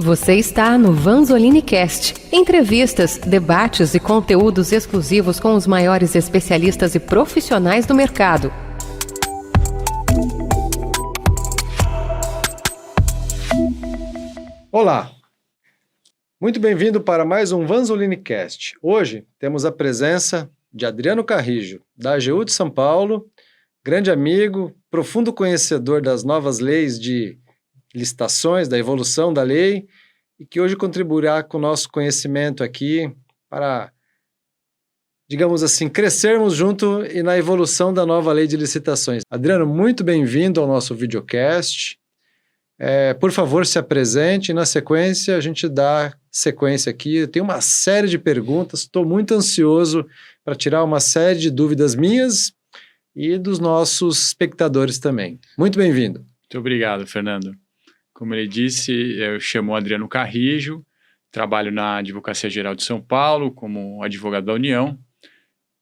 Você está no Vanzolini Cast. Entrevistas, debates e conteúdos exclusivos com os maiores especialistas e profissionais do mercado. Olá, muito bem-vindo para mais um Vanzolini Cast. Hoje temos a presença de Adriano Carrijo, da AGU de São Paulo, grande amigo, profundo conhecedor das novas leis de licitações, da evolução da lei, e que hoje contribuirá com o nosso conhecimento aqui para, digamos assim, crescermos junto e na evolução da nova lei de licitações. Adriano, muito bem-vindo ao nosso videocast. Por favor, se apresente e na sequência a gente dá sequência aqui. Eu tenho uma série de perguntas, estou muito ansioso para tirar uma série de dúvidas minhas e dos nossos espectadores também. Muito bem-vindo. Muito obrigado, Fernando. Como ele disse, eu chamo Adriano Carrijo, trabalho na Advocacia Geral de São Paulo como advogado da União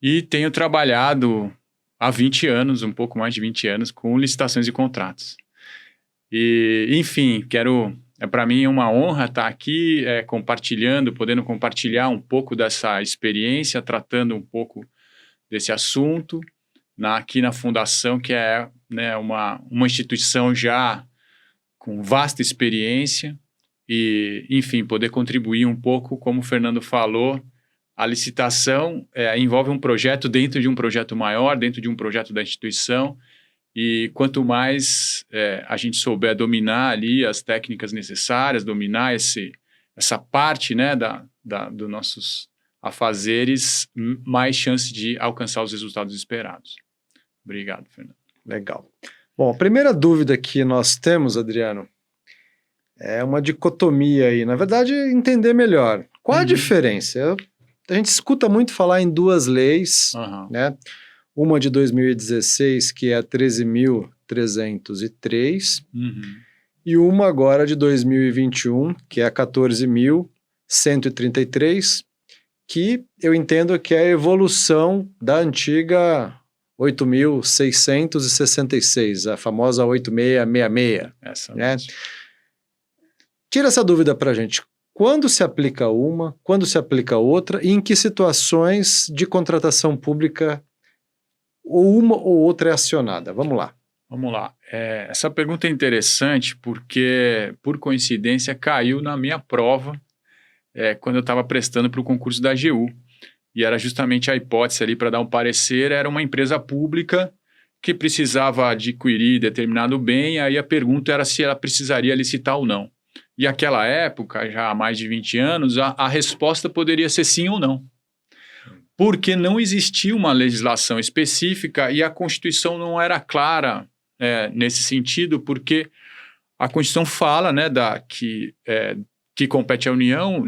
e tenho trabalhado há 20 anos, um pouco mais de 20 anos, com licitações e contratos. E, enfim, para mim uma honra estar aqui podendo compartilhar um pouco dessa experiência, tratando um pouco desse assunto aqui na Fundação, que é, né, uma instituição já com vasta experiência e, enfim, poder contribuir um pouco, como o Fernando falou, a licitação envolve um projeto dentro de um projeto maior, dentro de um projeto da instituição, e quanto mais a gente souber dominar ali as técnicas necessárias, dominar essa parte, né, dos nossos afazeres, mais chance de alcançar os resultados esperados. Obrigado, Fernando. Legal. Bom, a primeira dúvida que nós temos, Adriano, é uma dicotomia aí. Na verdade, entender melhor. Qual a diferença? A gente escuta muito falar em duas leis, né? Uma de 2016, que é a 13.303, e uma agora de 2021, que é a 14.133, que eu entendo que é a evolução da antiga 8.666, a famosa 8666. Essa né? mesmo. Tira essa dúvida para a gente. Quando se aplica uma, quando se aplica outra, e em que situações de contratação pública ou uma ou outra é acionada? Vamos lá. Vamos lá. Essa pergunta é interessante porque, por coincidência, caiu na minha prova quando eu estava prestando para o concurso da AGU. E era justamente a hipótese ali para dar um parecer, era uma empresa pública que precisava adquirir determinado bem, aí a pergunta era se ela precisaria licitar ou não. E naquela época, já há mais de 20 anos, a resposta poderia ser sim ou não. Porque não existia uma legislação específica e a Constituição não era clara nesse sentido, porque a Constituição fala, né, que compete à União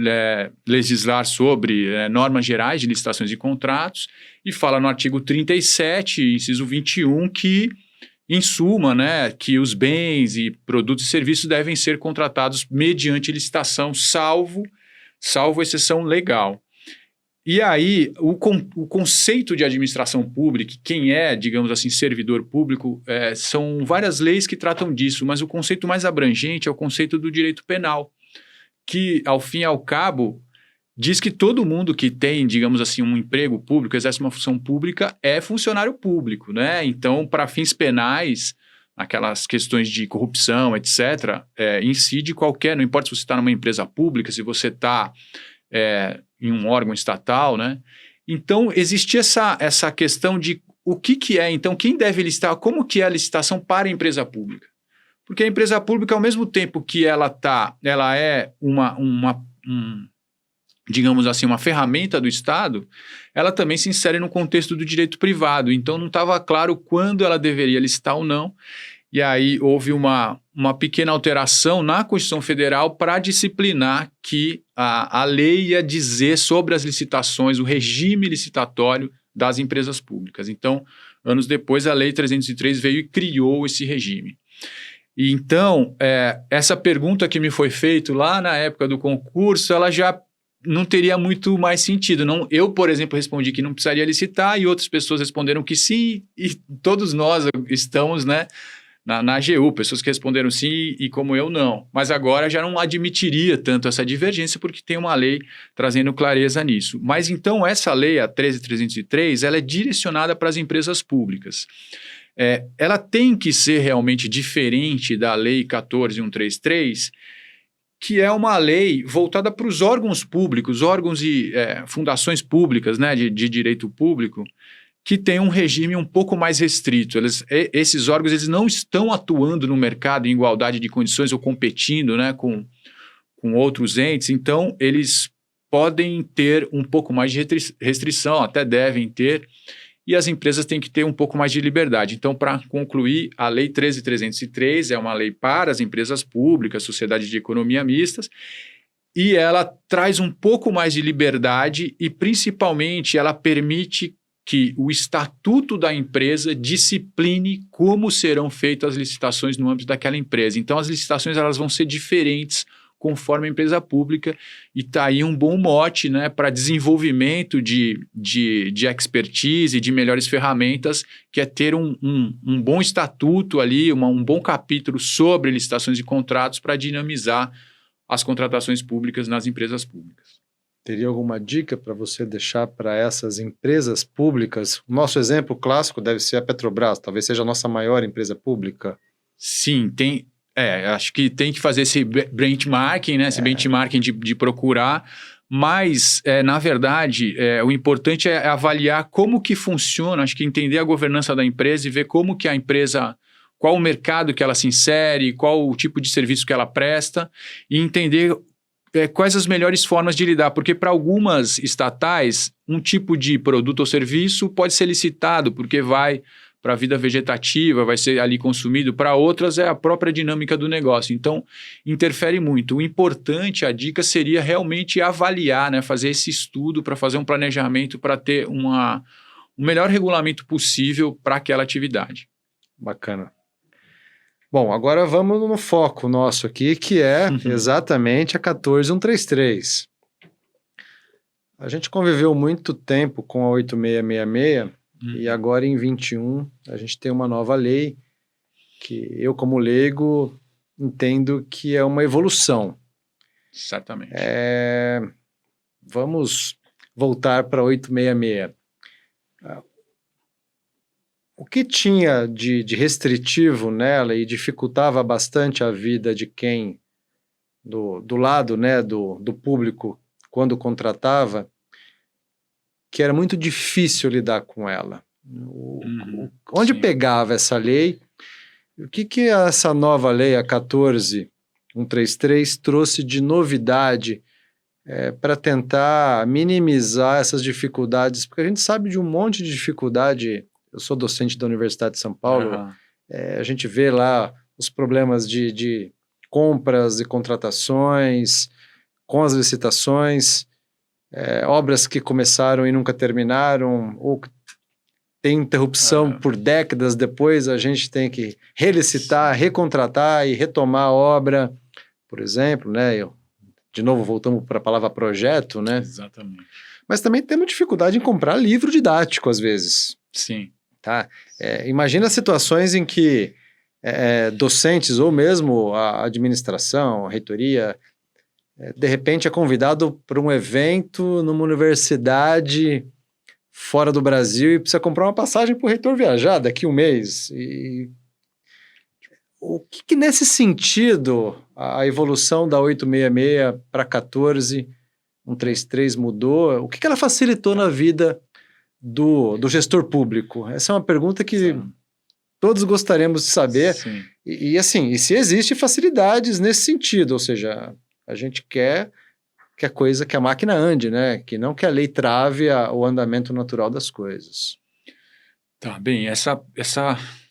legislar sobre normas gerais de licitações e contratos, e fala no artigo 37, inciso 21, que, em suma, né, que os bens e produtos e serviços devem ser contratados mediante licitação, salvo exceção legal. E aí, o conceito de administração pública, quem é, digamos assim, servidor público, são várias leis que tratam disso, mas o conceito mais abrangente é o conceito do direito penal, que, ao fim e ao cabo, diz que todo mundo que tem, digamos assim, um emprego público, exerce uma função pública, é funcionário público, né? Então, para fins penais, aquelas questões de corrupção, etc., incide não importa se você está numa empresa pública, se você está em um órgão estatal, né? Então, existia essa questão de o que é, então, quem deve licitar, como que é a licitação para a empresa pública? Porque a empresa pública, ao mesmo tempo que ela é digamos assim, uma ferramenta do Estado, ela também se insere no contexto do direito privado. Então, não estava claro quando ela deveria licitar ou não. E aí houve uma pequena alteração na Constituição Federal para disciplinar que a lei ia dizer sobre as licitações, o regime licitatório das empresas públicas. Então, anos depois, a Lei 303 veio e criou esse regime. E então, essa pergunta que me foi feita lá na época do concurso, ela já não teria muito mais sentido. Eu, por exemplo, respondi que não precisaria licitar e outras pessoas responderam que sim, e todos nós estamos, né, na AGU, pessoas que responderam sim e como eu não. Mas agora já não admitiria tanto essa divergência porque tem uma lei trazendo clareza nisso. Mas então essa lei, a 13.303, ela é direcionada para as empresas públicas. Ela tem que ser realmente diferente da lei 14.133, que é uma lei voltada para os órgãos públicos, órgãos e fundações públicas, né, de direito público, que tem um regime um pouco mais restrito. Esses órgãos eles não estão atuando no mercado em igualdade de condições ou competindo, né, com outros entes, então eles podem ter um pouco mais de restrição, até devem ter, e as empresas têm que ter um pouco mais de liberdade. Então, para concluir, a Lei 13.303 é uma lei para as empresas públicas, sociedades de economia mistas, e ela traz um pouco mais de liberdade e, principalmente, ela permite que o estatuto da empresa discipline como serão feitas as licitações no âmbito daquela empresa. Então, as licitações elas vão ser diferentes conforme a empresa pública e está aí um bom mote, né, para desenvolvimento de expertise e de melhores ferramentas, que é ter um bom estatuto ali, um bom capítulo sobre licitações e contratos para dinamizar as contratações públicas nas empresas públicas. Teria alguma dica para você deixar para essas empresas públicas? O nosso exemplo clássico deve ser a Petrobras, talvez seja a nossa maior empresa pública. Sim, tem. Acho que tem que fazer esse benchmarking, né? Esse benchmarking de procurar, mas, na verdade, o importante é avaliar como que funciona, acho que entender a governança da empresa e ver como que a empresa, qual o mercado que ela se insere, qual o tipo de serviço que ela presta e entender quais as melhores formas de lidar, porque para algumas estatais, um tipo de produto ou serviço pode ser licitado, porque vai para a vida vegetativa, vai ser ali consumido, para outras é a própria dinâmica do negócio. Então, interfere muito. O importante, a dica seria realmente avaliar, né, fazer esse estudo para fazer um planejamento para ter o melhor regulamento possível para aquela atividade. Bacana. Bom, agora vamos no foco nosso aqui, que é exatamente a 14.133. A gente conviveu muito tempo com a 8666, e agora em 21 a gente tem uma nova lei que eu, como leigo, entendo que é uma evolução. Exatamente. Vamos voltar para a 866. O que tinha de restritivo nela e dificultava bastante a vida de quem, do lado, né, do público, quando contratava, que era muito difícil lidar com ela. Onde pegava essa lei? O que essa nova lei, a 14.133, trouxe de novidade para tentar minimizar essas dificuldades? Porque a gente sabe de um monte de dificuldade. Eu sou docente da Universidade de São Paulo, a gente vê lá os problemas de compras e contratações, com as licitações, obras que começaram e nunca terminaram, ou tem interrupção por décadas depois, a gente tem que relicitar, recontratar e retomar a obra, por exemplo, né? De novo, voltamos para a palavra projeto, né? Exatamente. Mas também temos dificuldade em comprar livro didático, às vezes. Sim. Tá? Imagina situações em que docentes ou mesmo a administração, a reitoria, de repente é convidado para um evento numa universidade fora do Brasil e precisa comprar uma passagem para o reitor viajar daqui um mês. E o que nesse sentido a evolução da 866 para 14.133 mudou? O que ela facilitou na vida do gestor público? Essa é uma pergunta que todos gostaríamos de saber. E assim, e se existe facilidades nesse sentido, ou seja, a gente quer que a máquina ande, né? Que não que a lei trave o andamento natural das coisas. Tá bem, essa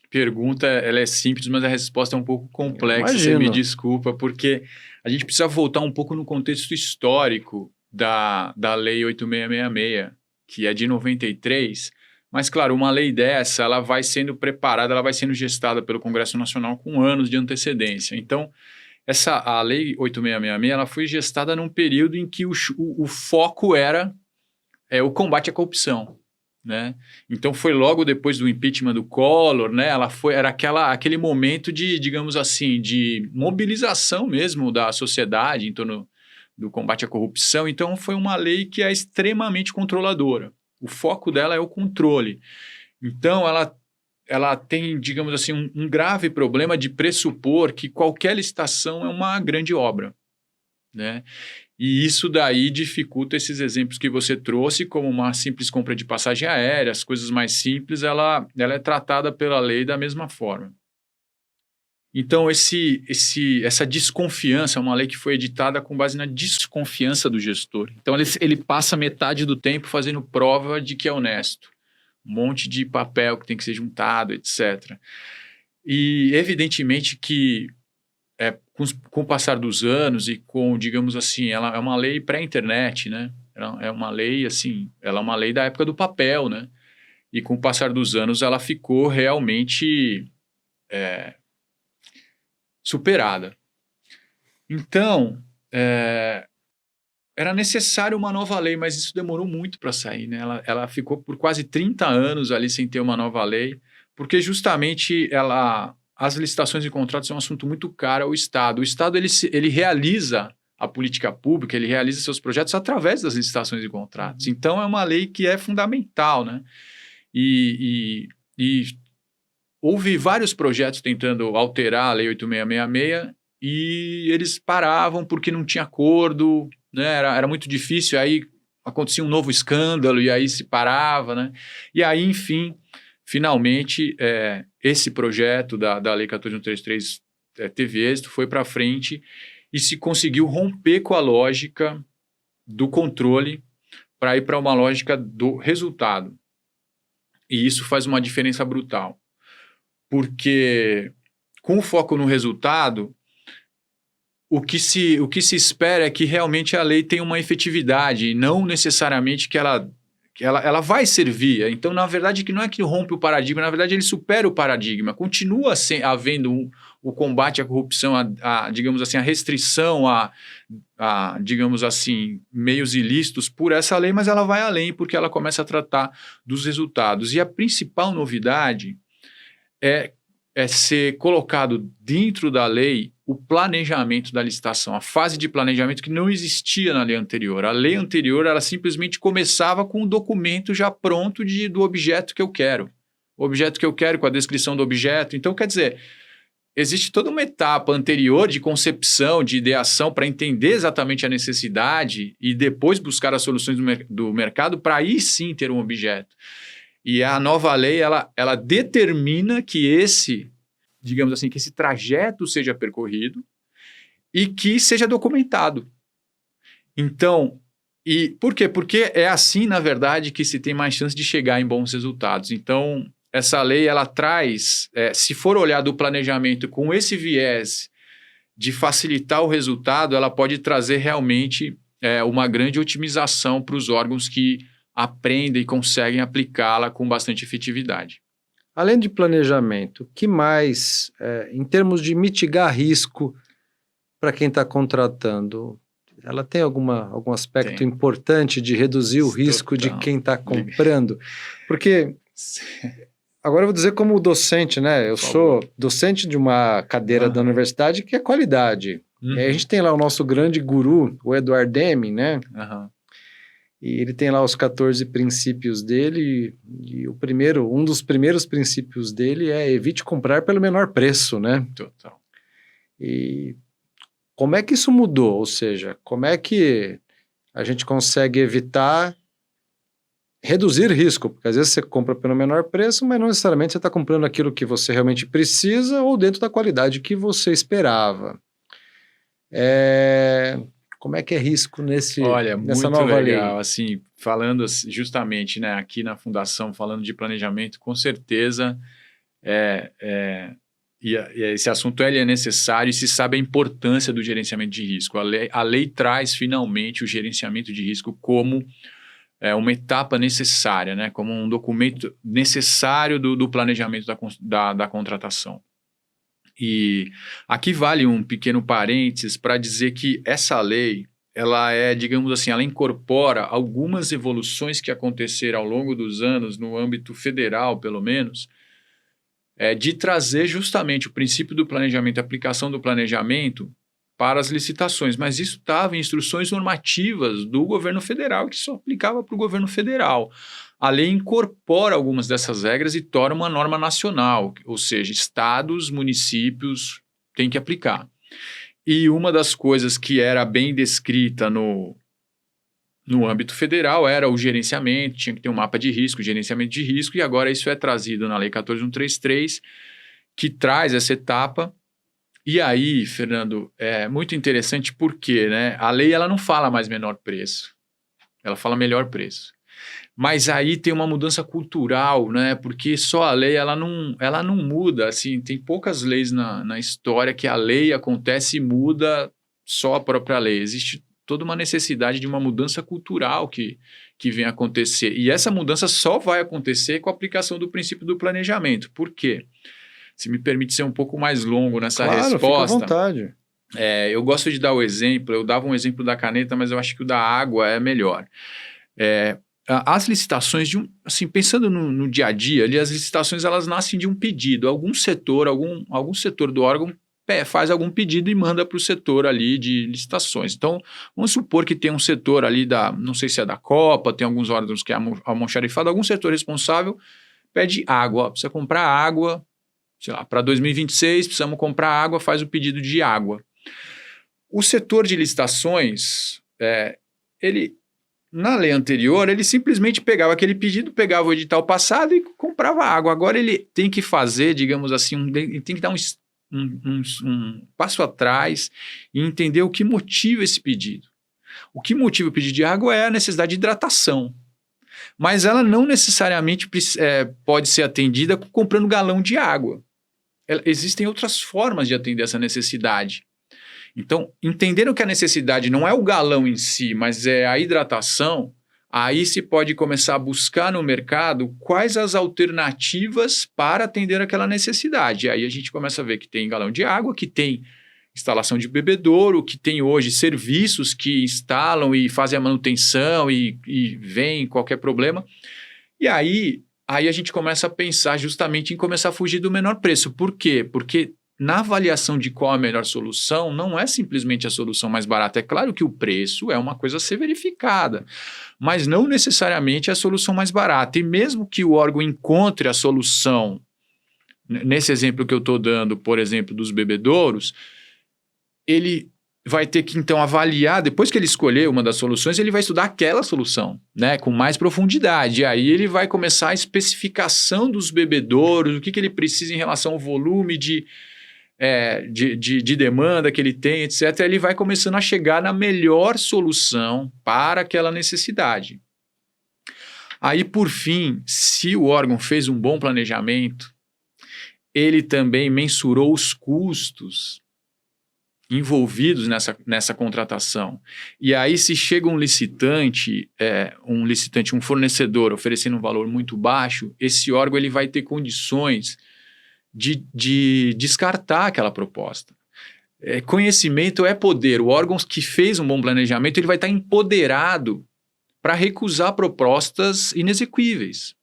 pergunta ela é simples, mas a resposta é um pouco complexa, você me desculpa, porque a gente precisa voltar um pouco no contexto histórico da Lei 8666, que é de 93, mas, claro, uma lei dessa, ela vai sendo preparada, ela vai sendo gestada pelo Congresso Nacional com anos de antecedência. Então, a Lei 8666, ela foi gestada num período em que o foco era o combate à corrupção. né? Então foi logo depois do impeachment do Collor, né? Era aquele momento de, digamos assim, de mobilização mesmo da sociedade em torno do combate à corrupção. Então foi uma lei que é extremamente controladora. O foco dela é o controle. Então ela tem, digamos assim, um grave problema de pressupor que qualquer licitação é uma grande obra, né? E isso daí dificulta esses exemplos que você trouxe, como uma simples compra de passagem aérea, as coisas mais simples, ela é tratada pela lei da mesma forma. Então, essa desconfiança é uma lei que foi editada com base na desconfiança do gestor. Então, ele passa metade do tempo fazendo prova de que é honesto. Um monte de papel que tem que ser juntado, etc. E, evidentemente, que com o passar dos anos e com, digamos assim, ela é uma lei pré-internet, né? Ela é uma lei, assim, ela é uma lei da época do papel, né? E com o passar dos anos ela ficou realmente superada. Então, era necessário uma nova lei, mas isso demorou muito para sair, né? Ela ficou por quase 30 anos ali sem ter uma nova lei, porque justamente as licitações e contratos é um assunto muito caro ao Estado. O Estado ele realiza a política pública, ele realiza seus projetos através das licitações e contratos. Então, é uma lei que é fundamental, né? E houve vários projetos tentando alterar a Lei 8666 e eles paravam porque não tinha acordo, né? Era muito difícil, aí acontecia um novo escândalo e aí se parava, né? E aí, enfim, finalmente, esse projeto da Lei 14.133 teve êxito, foi para frente e se conseguiu romper com a lógica do controle para ir para uma lógica do resultado. E isso faz uma diferença brutal. Porque com o foco no resultado, o que se espera é que realmente a lei tenha uma efetividade, e não necessariamente que ela vai servir. Então, na verdade, que não é que rompe o paradigma, na verdade, ele supera o paradigma. Continua havendo o combate à corrupção, digamos assim, a restrição a, digamos assim, meios ilícitos por essa lei, mas ela vai além, porque ela começa a tratar dos resultados. E a principal novidade é ser colocado dentro da lei o planejamento da licitação, a fase de planejamento que não existia na lei anterior. A lei anterior, ela simplesmente começava com o documento já pronto do objeto que eu quero. O objeto que eu quero, com a descrição do objeto. Então, quer dizer, existe toda uma etapa anterior de concepção, de ideação, para entender exatamente a necessidade e depois buscar as soluções do mercado para aí sim ter um objeto. E a nova lei, ela determina que digamos assim, que esse trajeto seja percorrido e que seja documentado. Então, e por quê? Porque é assim, na verdade, que se tem mais chance de chegar em bons resultados. Então, essa lei, ela traz, se for olhar do planejamento com esse viés de facilitar o resultado, ela pode trazer realmente uma grande otimização para os órgãos que aprendem e conseguem aplicá-la com bastante efetividade. Além de planejamento, o que mais, em termos de mitigar risco para quem está contratando, ela tem algum aspecto importante de reduzir o risco de quem está comprando? Porque, agora eu vou dizer como docente, né? Eu sou docente de uma cadeira da universidade que é qualidade. E aí a gente tem lá o nosso grande guru, o Edward Deming, né? E ele tem lá os 14 princípios dele, e um dos primeiros princípios dele é evite comprar pelo menor preço, né? Total. E como é que isso mudou? Ou seja, como é que a gente consegue reduzir risco? Porque às vezes você compra pelo menor preço, mas não necessariamente você está comprando aquilo que você realmente precisa ou dentro da qualidade que você esperava. Como é que é risco nessa nova lei? Legal, assim, falando justamente, né, aqui na Fundação, falando de planejamento, com certeza e esse assunto ele é necessário e se sabe a importância do gerenciamento de risco. A lei traz finalmente o gerenciamento de risco como uma etapa necessária, né, como um documento necessário do planejamento da contratação. E aqui vale um pequeno parênteses para dizer que essa lei, ela é, digamos assim, ela incorpora algumas evoluções que aconteceram ao longo dos anos, no âmbito federal, pelo menos, de trazer justamente o princípio do planejamento, a aplicação do planejamento para as licitações. Mas isso estava em instruções normativas do governo federal, que só aplicava para o governo federal. A lei incorpora algumas dessas regras e torna uma norma nacional, ou seja, estados, municípios têm que aplicar. E uma das coisas que era bem descrita no âmbito federal era o gerenciamento, tinha que ter um mapa de risco, gerenciamento de risco, e agora isso é trazido na Lei 14.133, que traz essa etapa. E aí, Fernando, é muito interessante porque, né, a lei ela não fala mais menor preço, ela fala melhor preço. Mas aí tem uma mudança cultural, né? Porque só a lei ela não muda. Assim, tem poucas leis na história que a lei acontece e muda só a própria lei. Existe toda uma necessidade de uma mudança cultural que vem acontecer. E essa mudança só vai acontecer com a aplicação do princípio do planejamento. Por quê? Se me permite ser um pouco mais longo nessa resposta. Fica à vontade. Eu gosto de dar o exemplo. Eu dava um exemplo da caneta, mas eu acho que o da água é melhor. As licitações, assim, pensando no dia a dia, ali, as licitações elas nascem de um pedido. Algum setor do órgão faz algum pedido e manda para o setor ali de licitações. Então, vamos supor que tem um setor ali não sei se é da Copa, tem alguns órgãos que é almoxarifado, algum setor responsável pede água. Precisa comprar água, sei lá, para 2026 precisamos comprar água, faz o pedido de água. O setor de licitações, na lei anterior, ele simplesmente pegava aquele pedido, pegava o edital passado e comprava água. Agora ele tem que fazer, digamos assim, ele tem que dar um passo atrás e entender o que motiva esse pedido. O que motiva o pedido de água é a necessidade de hidratação. Mas ela não necessariamente pode ser atendida comprando galão de água. Existem outras formas de atender essa necessidade. Então, entendendo que a necessidade não é o galão em si, mas é a hidratação, aí se pode começar a buscar no mercado quais as alternativas para atender aquela necessidade. Aí a gente começa a ver que tem galão de água, que tem instalação de bebedouro, que tem hoje serviços que instalam e fazem a manutenção e vem qualquer problema. E aí a gente começa a pensar justamente em começar a fugir do menor preço. Por quê? Porque na avaliação de qual a melhor solução, não é simplesmente a solução mais barata. É claro que o preço é uma coisa a ser verificada, mas não necessariamente a solução mais barata. E mesmo que o órgão encontre a solução, nesse exemplo que eu estou dando, por exemplo, dos bebedouros, ele vai ter que, então, avaliar, depois que ele escolher uma das soluções, ele vai estudar aquela solução, né, com mais profundidade. E aí ele vai começar a especificação dos bebedouros, o que ele precisa em relação ao volume de demanda que ele tem, etc., ele vai começando a chegar na melhor solução para aquela necessidade. Aí, por fim, se o órgão fez um bom planejamento, ele também mensurou os custos envolvidos nessa contratação. E aí, se chega um fornecedor oferecendo um valor muito baixo, esse órgão ele vai ter condições de descartar aquela proposta. Conhecimento é poder. O órgão que fez um bom planejamento ele vai estar empoderado para recusar propostas inexequíveis.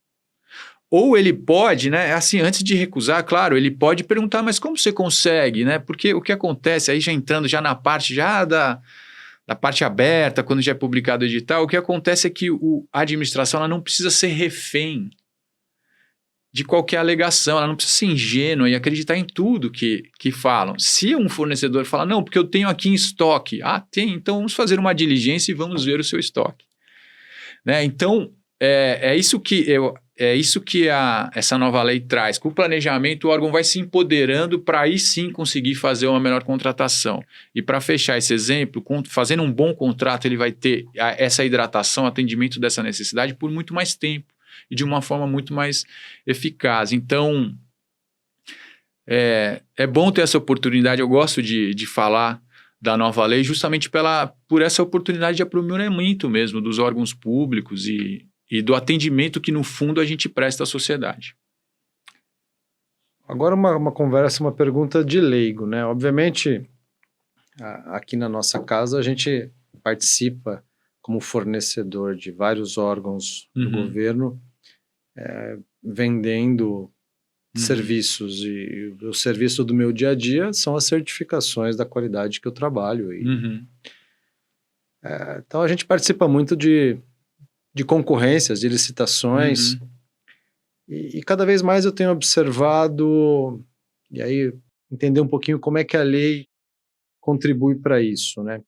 Ou ele pode, né, assim, antes de recusar, claro, ele pode perguntar, mas como você consegue, né? Porque o que acontece, aí já entrando já na parte da parte aberta, quando já é publicado o edital, o que acontece é que a administração ela não precisa ser refém de qualquer alegação, ela não precisa ser ingênua e acreditar em tudo que falam. Se um fornecedor fala, não, porque eu tenho aqui em estoque, tem, então vamos fazer uma diligência e vamos ver o seu estoque. Né? Então, é isso que essa nova lei traz. Com o planejamento, o órgão vai se empoderando para aí sim conseguir fazer uma melhor contratação. E para fechar esse exemplo, fazendo um bom contrato, ele vai ter essa hidratação, atendimento dessa necessidade por muito mais tempo e de uma forma muito mais eficaz. Então, é bom ter essa oportunidade. Eu gosto de falar da nova lei justamente por essa oportunidade de aprimoramento mesmo dos órgãos públicos e do atendimento que, no fundo, a gente presta à sociedade. Agora uma conversa, uma pergunta de leigo, né? Obviamente, aqui na nossa casa, a gente participa como fornecedor de vários órgãos do governo, vendendo serviços. E o serviço do meu dia a dia são as certificações da qualidade que eu trabalho. Então, a gente participa muito de concorrências, de licitações, e cada vez mais eu tenho observado, e aí entender um pouquinho como é que a lei contribui para isso, né?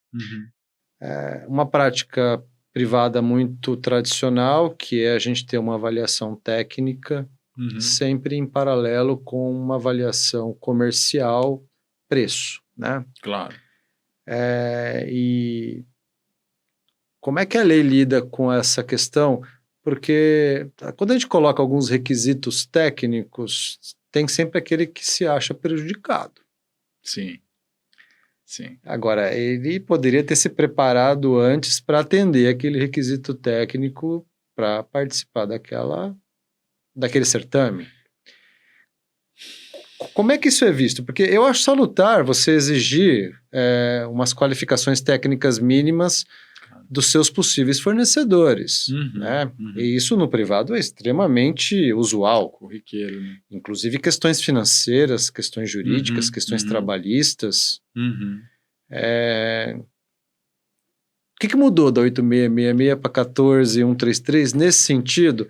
Uma prática privada muito tradicional, que é a gente ter uma avaliação técnica, sempre em paralelo com uma avaliação comercial, preço, né? Claro. E como é que a lei lida com essa questão? Porque quando a gente coloca alguns requisitos técnicos, tem sempre aquele que se acha prejudicado. Sim. Agora, ele poderia ter se preparado antes para atender aquele requisito técnico para participar daquele certame. Como é que isso é visto? Porque eu acho salutar você exigir umas qualificações técnicas mínimas dos seus possíveis fornecedores, né? E isso no privado é extremamente usual. Corriqueiro, né? Inclusive questões financeiras, questões jurídicas, questões trabalhistas. O que mudou da 8666 para 14133 nesse sentido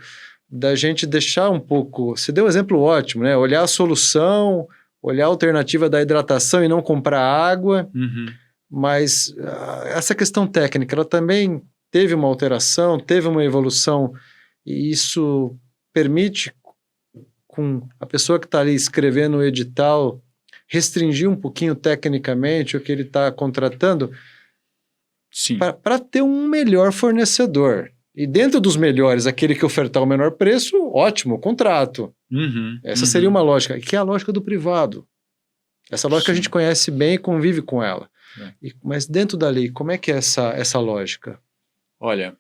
da gente deixar um pouco... Você deu um exemplo ótimo, né? Olhar a solução, olhar a alternativa da hidratação e não comprar água. Mas essa questão técnica, ela também teve uma alteração, teve uma evolução, e isso permite, com a pessoa que está ali escrevendo o edital, restringir um pouquinho tecnicamente o que ele está contratando, para ter um melhor fornecedor. E dentro dos melhores, aquele que ofertar o menor preço, ótimo, contrato. Essa seria uma lógica, que é a lógica do privado. Essa lógica a gente conhece bem e convive com ela. Mas dentro da lei, como é que é essa lógica? Olha,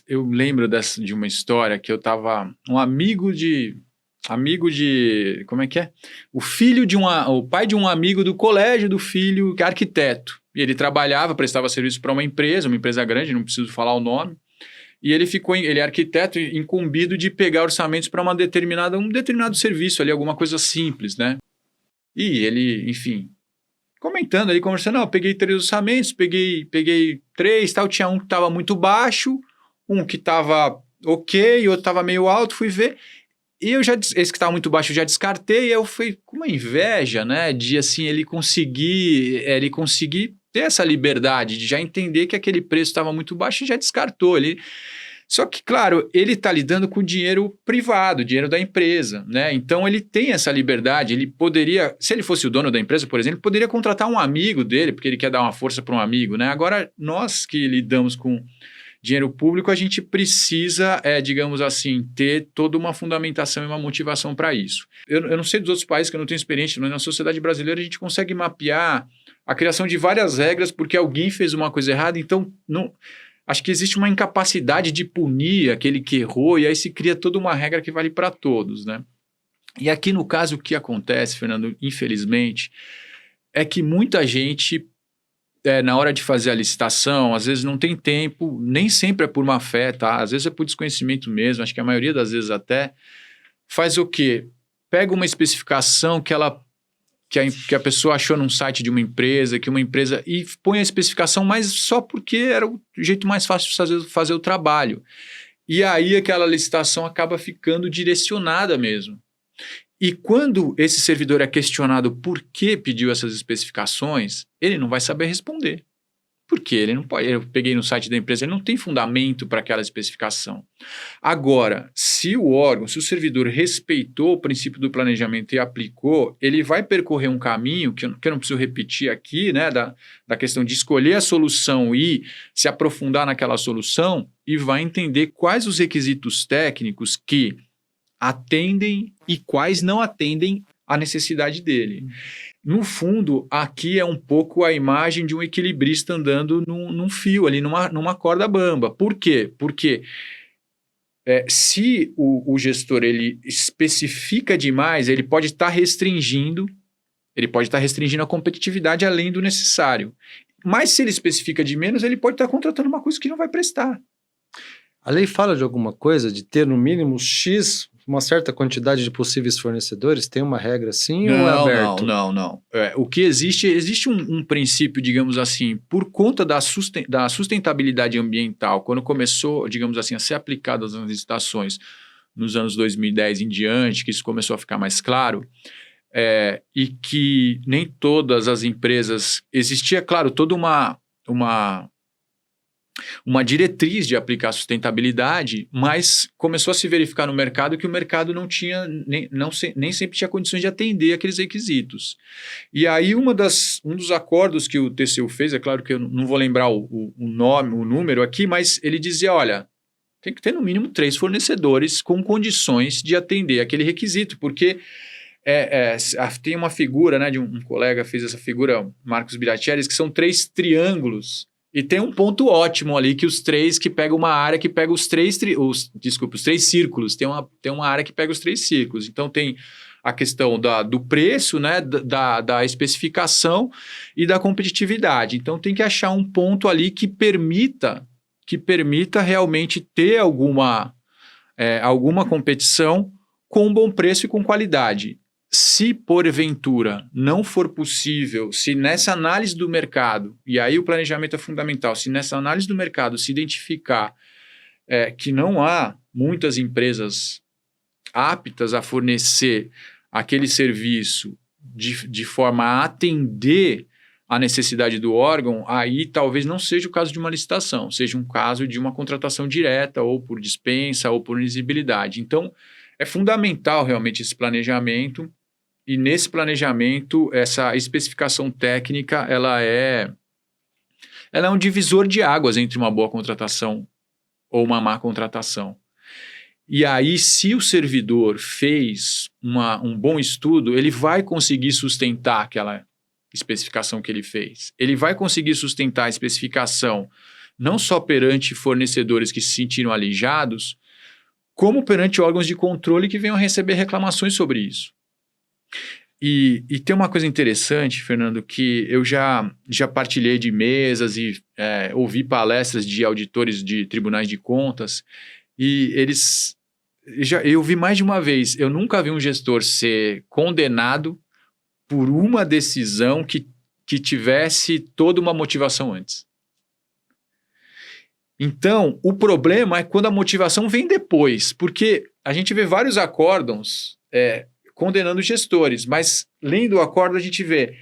eu lembro de uma história que eu estava... Um amigo de... Como é que é? O pai de um amigo do colégio do filho, que é arquiteto. E ele trabalhava, prestava serviço para uma empresa grande, não preciso falar o nome. E ele é arquiteto incumbido de pegar orçamentos para um determinado serviço ali, alguma coisa simples, né? E ele, enfim... comentando ali, conversando, eu peguei 3 orçamentos, peguei 3, tal, tinha um que estava muito baixo, um que estava ok, outro estava meio alto, fui ver, e esse que estava muito baixo eu já descartei, e eu fui com uma inveja, né, de assim, ele conseguir ter essa liberdade, de já entender que aquele preço estava muito baixo e já descartou, Só que, claro, ele está lidando com dinheiro privado, dinheiro da empresa, né? Então, ele tem essa liberdade, ele poderia... Se ele fosse o dono da empresa, por exemplo, ele poderia contratar um amigo dele, porque ele quer dar uma força para um amigo, né? Agora, nós que lidamos com dinheiro público, a gente precisa, digamos assim, ter toda uma fundamentação e uma motivação para isso. Eu não sei dos outros países, que eu não tenho experiência, mas na sociedade brasileira a gente consegue mapear a criação de várias regras porque alguém fez uma coisa errada, então... Acho que existe uma incapacidade de punir aquele que errou e aí se cria toda uma regra que vale para todos, né? E aqui no caso o que acontece, Fernando, infelizmente, é que muita gente, na hora de fazer a licitação, às vezes não tem tempo, nem sempre é por má fé, tá? Às vezes é por desconhecimento mesmo, acho que a maioria das vezes até faz o quê? Pega uma especificação que a pessoa achou num site de uma empresa, e põe a especificação, mas só porque era o jeito mais fácil de fazer o trabalho. E aí aquela licitação acaba ficando direcionada mesmo. E quando esse servidor é questionado por que pediu essas especificações, ele não vai saber responder. Porque ele não pode. Eu peguei no site da empresa, ele não tem fundamento para aquela especificação. Agora, se o servidor respeitou o princípio do planejamento e aplicou, ele vai percorrer um caminho que eu não preciso repetir aqui, né, da questão de escolher a solução e se aprofundar naquela solução e vai entender quais os requisitos técnicos que atendem e quais não atendem à necessidade dele. No fundo, aqui é um pouco a imagem de um equilibrista andando num fio ali, numa corda bamba. Por quê? Porque se o gestor ele especifica demais, ele pode estar restringindo a competitividade além do necessário. Mas se ele especifica de menos, ele pode estar contratando uma coisa que não vai prestar. A lei fala de alguma coisa, de ter no mínimo X, uma certa quantidade de possíveis fornecedores? Tem uma regra assim ou é aberto? Não. O que existe um princípio, digamos assim, por conta da sustentabilidade ambiental, quando começou, digamos assim, a ser aplicada nas licitações nos anos 2010 em diante, que isso começou a ficar mais claro, e que nem todas as empresas... Existia, claro, toda uma diretriz de aplicar sustentabilidade, mas começou a se verificar no mercado que o mercado não tinha, nem sempre tinha condições de atender aqueles requisitos. E aí um dos acordos que o TCU fez, é claro que eu não vou lembrar o nome, o número aqui, mas ele dizia, olha, tem que ter no mínimo 3 fornecedores com condições de atender aquele requisito, porque tem uma figura, né, de um colega fez essa figura, Marcos Biratieri, que são 3 triângulos. E tem um ponto ótimo ali, que os 3 que pega uma área que pega os 3 círculos. Tem uma área que pega os 3 círculos. Então tem a questão do preço, né, da especificação e da competitividade. Então tem que achar um ponto ali que permita realmente ter alguma competição com bom preço e com qualidade. Se, porventura, não for possível, se nessa análise do mercado, e aí o planejamento é fundamental, se nessa análise do mercado se identificar que não há muitas empresas aptas a fornecer aquele serviço de forma a atender a necessidade do órgão, aí talvez não seja o caso de uma licitação, seja um caso de uma contratação direta, ou por dispensa, ou por exigibilidade. Então, é fundamental realmente esse planejamento. E nesse planejamento, essa especificação técnica, ela é um divisor de águas entre uma boa contratação ou uma má contratação. E aí, se o servidor fez um bom estudo, ele vai conseguir sustentar aquela especificação que ele fez. Ele vai conseguir sustentar a especificação não só perante fornecedores que se sentiram alijados, como perante órgãos de controle que venham receber reclamações sobre isso. E tem uma coisa interessante, Fernando, que eu já partilhei de mesas e ouvi palestras de auditores de tribunais de contas, e eu vi mais de uma vez, eu nunca vi um gestor ser condenado por uma decisão que tivesse toda uma motivação antes. Então, o problema é quando a motivação vem depois, porque a gente vê vários acórdãos condenando gestores, mas lendo o acórdão a gente vê,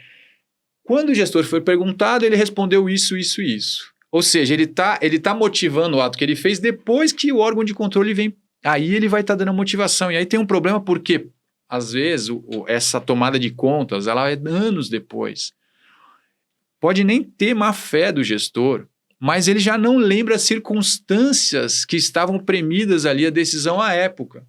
quando o gestor foi perguntado, ele respondeu isso. Ou seja, ele tá motivando o ato que ele fez depois que o órgão de controle vem, aí ele vai estar dando a motivação. E aí tem um problema porque, às vezes, essa tomada de contas, ela é anos depois. Pode nem ter má fé do gestor, mas ele já não lembra as circunstâncias que estavam premidas ali a decisão à época.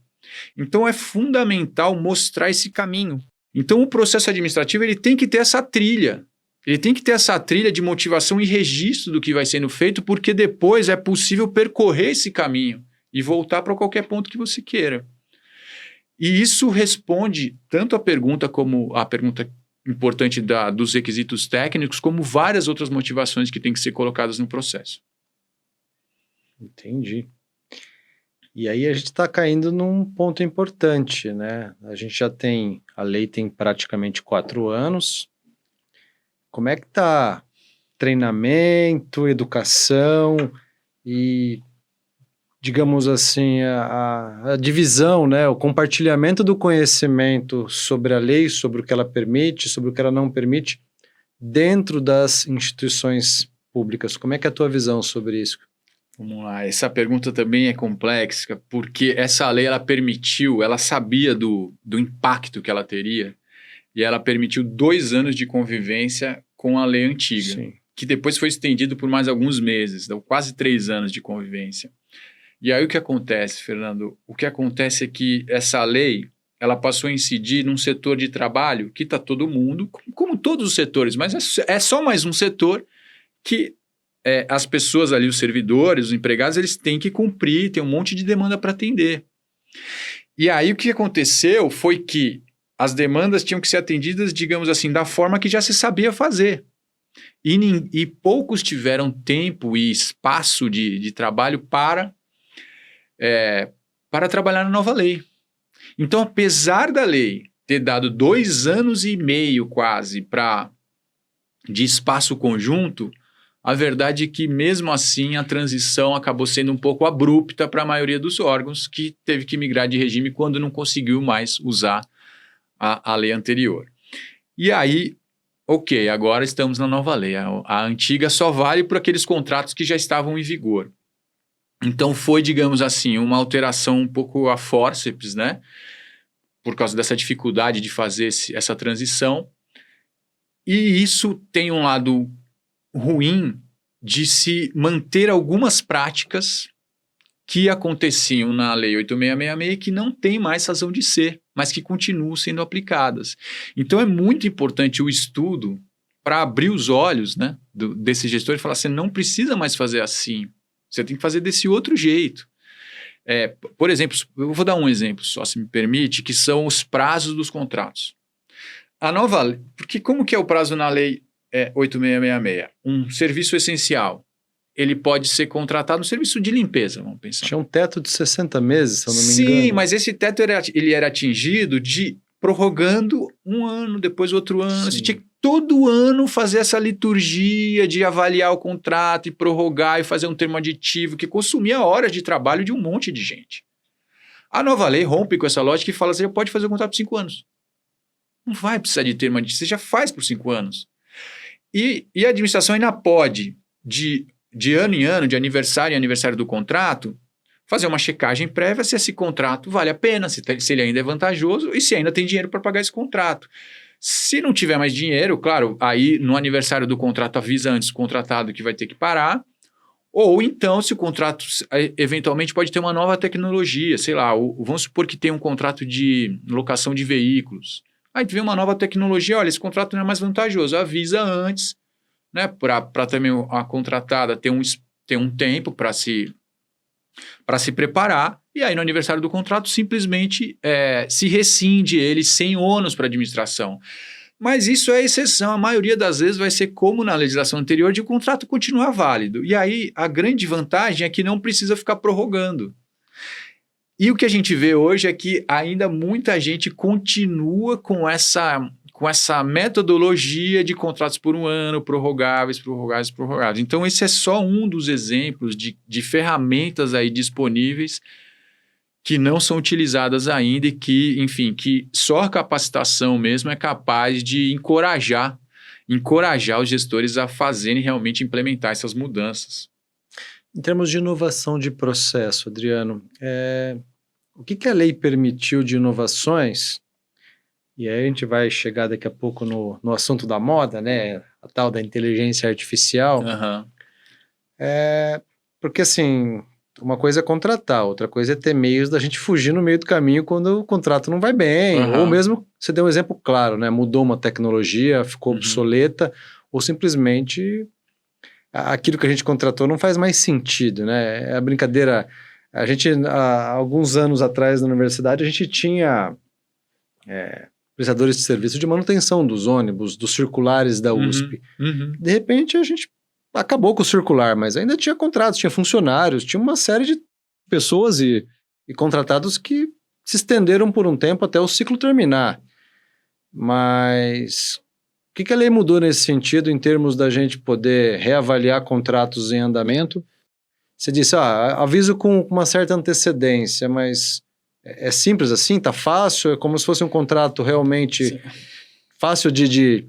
Então é fundamental mostrar esse caminho. Então o processo administrativo ele tem que ter essa trilha. Ele tem que ter essa trilha de motivação e registro do que vai sendo feito, porque depois é possível percorrer esse caminho e voltar para qualquer ponto que você queira. E isso responde tanto a pergunta como a pergunta importante dos requisitos técnicos, como várias outras motivações que têm que ser colocadas no processo. Entendi. E aí a gente está caindo num ponto importante, né? A lei tem praticamente 4 anos. Como é que está treinamento, educação e, digamos assim, a divisão, né? O compartilhamento do conhecimento sobre a lei, sobre o que ela permite, sobre o que ela não permite, dentro das instituições públicas? Como é que é a tua visão sobre isso? Vamos lá, essa pergunta também é complexa, porque essa lei ela sabia do impacto que ela teria, e ela permitiu 2 anos de convivência com a lei antiga, Sim. Que depois foi estendido por mais alguns meses, deu quase 3 anos de convivência. E aí o que acontece, Fernando? O que acontece é que essa lei, ela passou a incidir num setor de trabalho que está todo mundo, como todos os setores, mas é só mais um setor que as pessoas ali, os servidores, os empregados, eles têm que cumprir, tem um monte de demanda para atender. E aí o que aconteceu foi que as demandas tinham que ser atendidas, digamos assim, da forma que já se sabia fazer. e poucos tiveram tempo e espaço de trabalho para trabalhar na nova lei. Então, apesar da lei ter dado 2 anos e meio quase de espaço conjunto, a verdade é que, mesmo assim, a transição acabou sendo um pouco abrupta para a maioria dos órgãos, que teve que migrar de regime quando não conseguiu mais usar a lei anterior. E aí, ok, agora estamos na nova lei. A antiga só vale por aqueles contratos que já estavam em vigor. Então foi, digamos assim, uma alteração um pouco a fórceps, né? Por causa dessa dificuldade de fazer essa transição. E isso tem um lado ruim de se manter algumas práticas que aconteciam na Lei 8666 que não tem mais razão de ser, mas que continuam sendo aplicadas. Então é muito importante o estudo para abrir os olhos, né, desse gestor e falar: você não precisa mais fazer assim, você tem que fazer desse outro jeito. Por exemplo, eu vou dar um exemplo só, se me permite, que são os prazos dos contratos. A nova lei, porque como que é o prazo na Lei 8666? Um serviço essencial, ele pode ser contratado, um serviço de limpeza, vamos pensar. Tinha um teto de 60 meses, se eu não me engano. Sim, mas esse teto ele era atingido prorrogando um ano, depois outro ano. Sim. Você tinha que todo ano fazer essa liturgia de avaliar o contrato e prorrogar e fazer um termo aditivo que consumia horas de trabalho de um monte de gente. A nova lei rompe com essa lógica e fala: você já pode fazer o contrato por 5 anos. Não vai precisar de termo aditivo, você já faz por 5 anos. E a administração ainda pode, de ano em ano, de aniversário em aniversário do contrato, fazer uma checagem prévia se esse contrato vale a pena, se ele ainda é vantajoso e se ainda tem dinheiro para pagar esse contrato. Se não tiver mais dinheiro, claro, aí no aniversário do contrato avisa antes o contratado que vai ter que parar, ou então se o contrato eventualmente pode ter uma nova tecnologia, sei lá, vamos supor que tem um contrato de locação de veículos. Aí vem uma nova tecnologia, olha, esse contrato não é mais vantajoso, avisa antes, né, para também a contratada ter um tempo para se preparar, e aí no aniversário do contrato simplesmente se rescinde ele sem ônus para a administração. Mas isso é exceção, a maioria das vezes vai ser como na legislação anterior, de o contrato continuar válido. E aí a grande vantagem é que não precisa ficar prorrogando. E o que a gente vê hoje é que ainda muita gente continua com essa metodologia de contratos por um ano, prorrogáveis. Então, esse é só um dos exemplos de ferramentas aí disponíveis que não são utilizadas ainda e que, enfim, que só a capacitação mesmo é capaz de encorajar os gestores a fazerem realmente implementar essas mudanças. Em termos de inovação de processo, Adriano, o que a lei permitiu de inovações? E aí a gente vai chegar daqui a pouco no assunto da moda, né? A tal da inteligência artificial. Uhum. Porque, assim, uma coisa é contratar, outra coisa é ter meios da gente fugir no meio do caminho quando o contrato não vai bem. Uhum. Ou mesmo, você deu um exemplo claro, né? Mudou uma tecnologia, ficou obsoleta, ou simplesmente aquilo que a gente contratou não faz mais sentido, né? É a brincadeira. A gente, há alguns anos atrás na universidade, a gente tinha prestadores de serviço de manutenção dos ônibus, dos circulares da USP. De repente, a gente acabou com o circular, mas ainda tinha contratos, tinha funcionários, tinha uma série de pessoas e contratados que se estenderam por um tempo até o ciclo terminar. Mas o que a lei mudou nesse sentido, em termos da gente poder reavaliar contratos em andamento? Você disse, aviso com uma certa antecedência, mas é simples assim? Tá fácil? É como se fosse um contrato realmente fácil de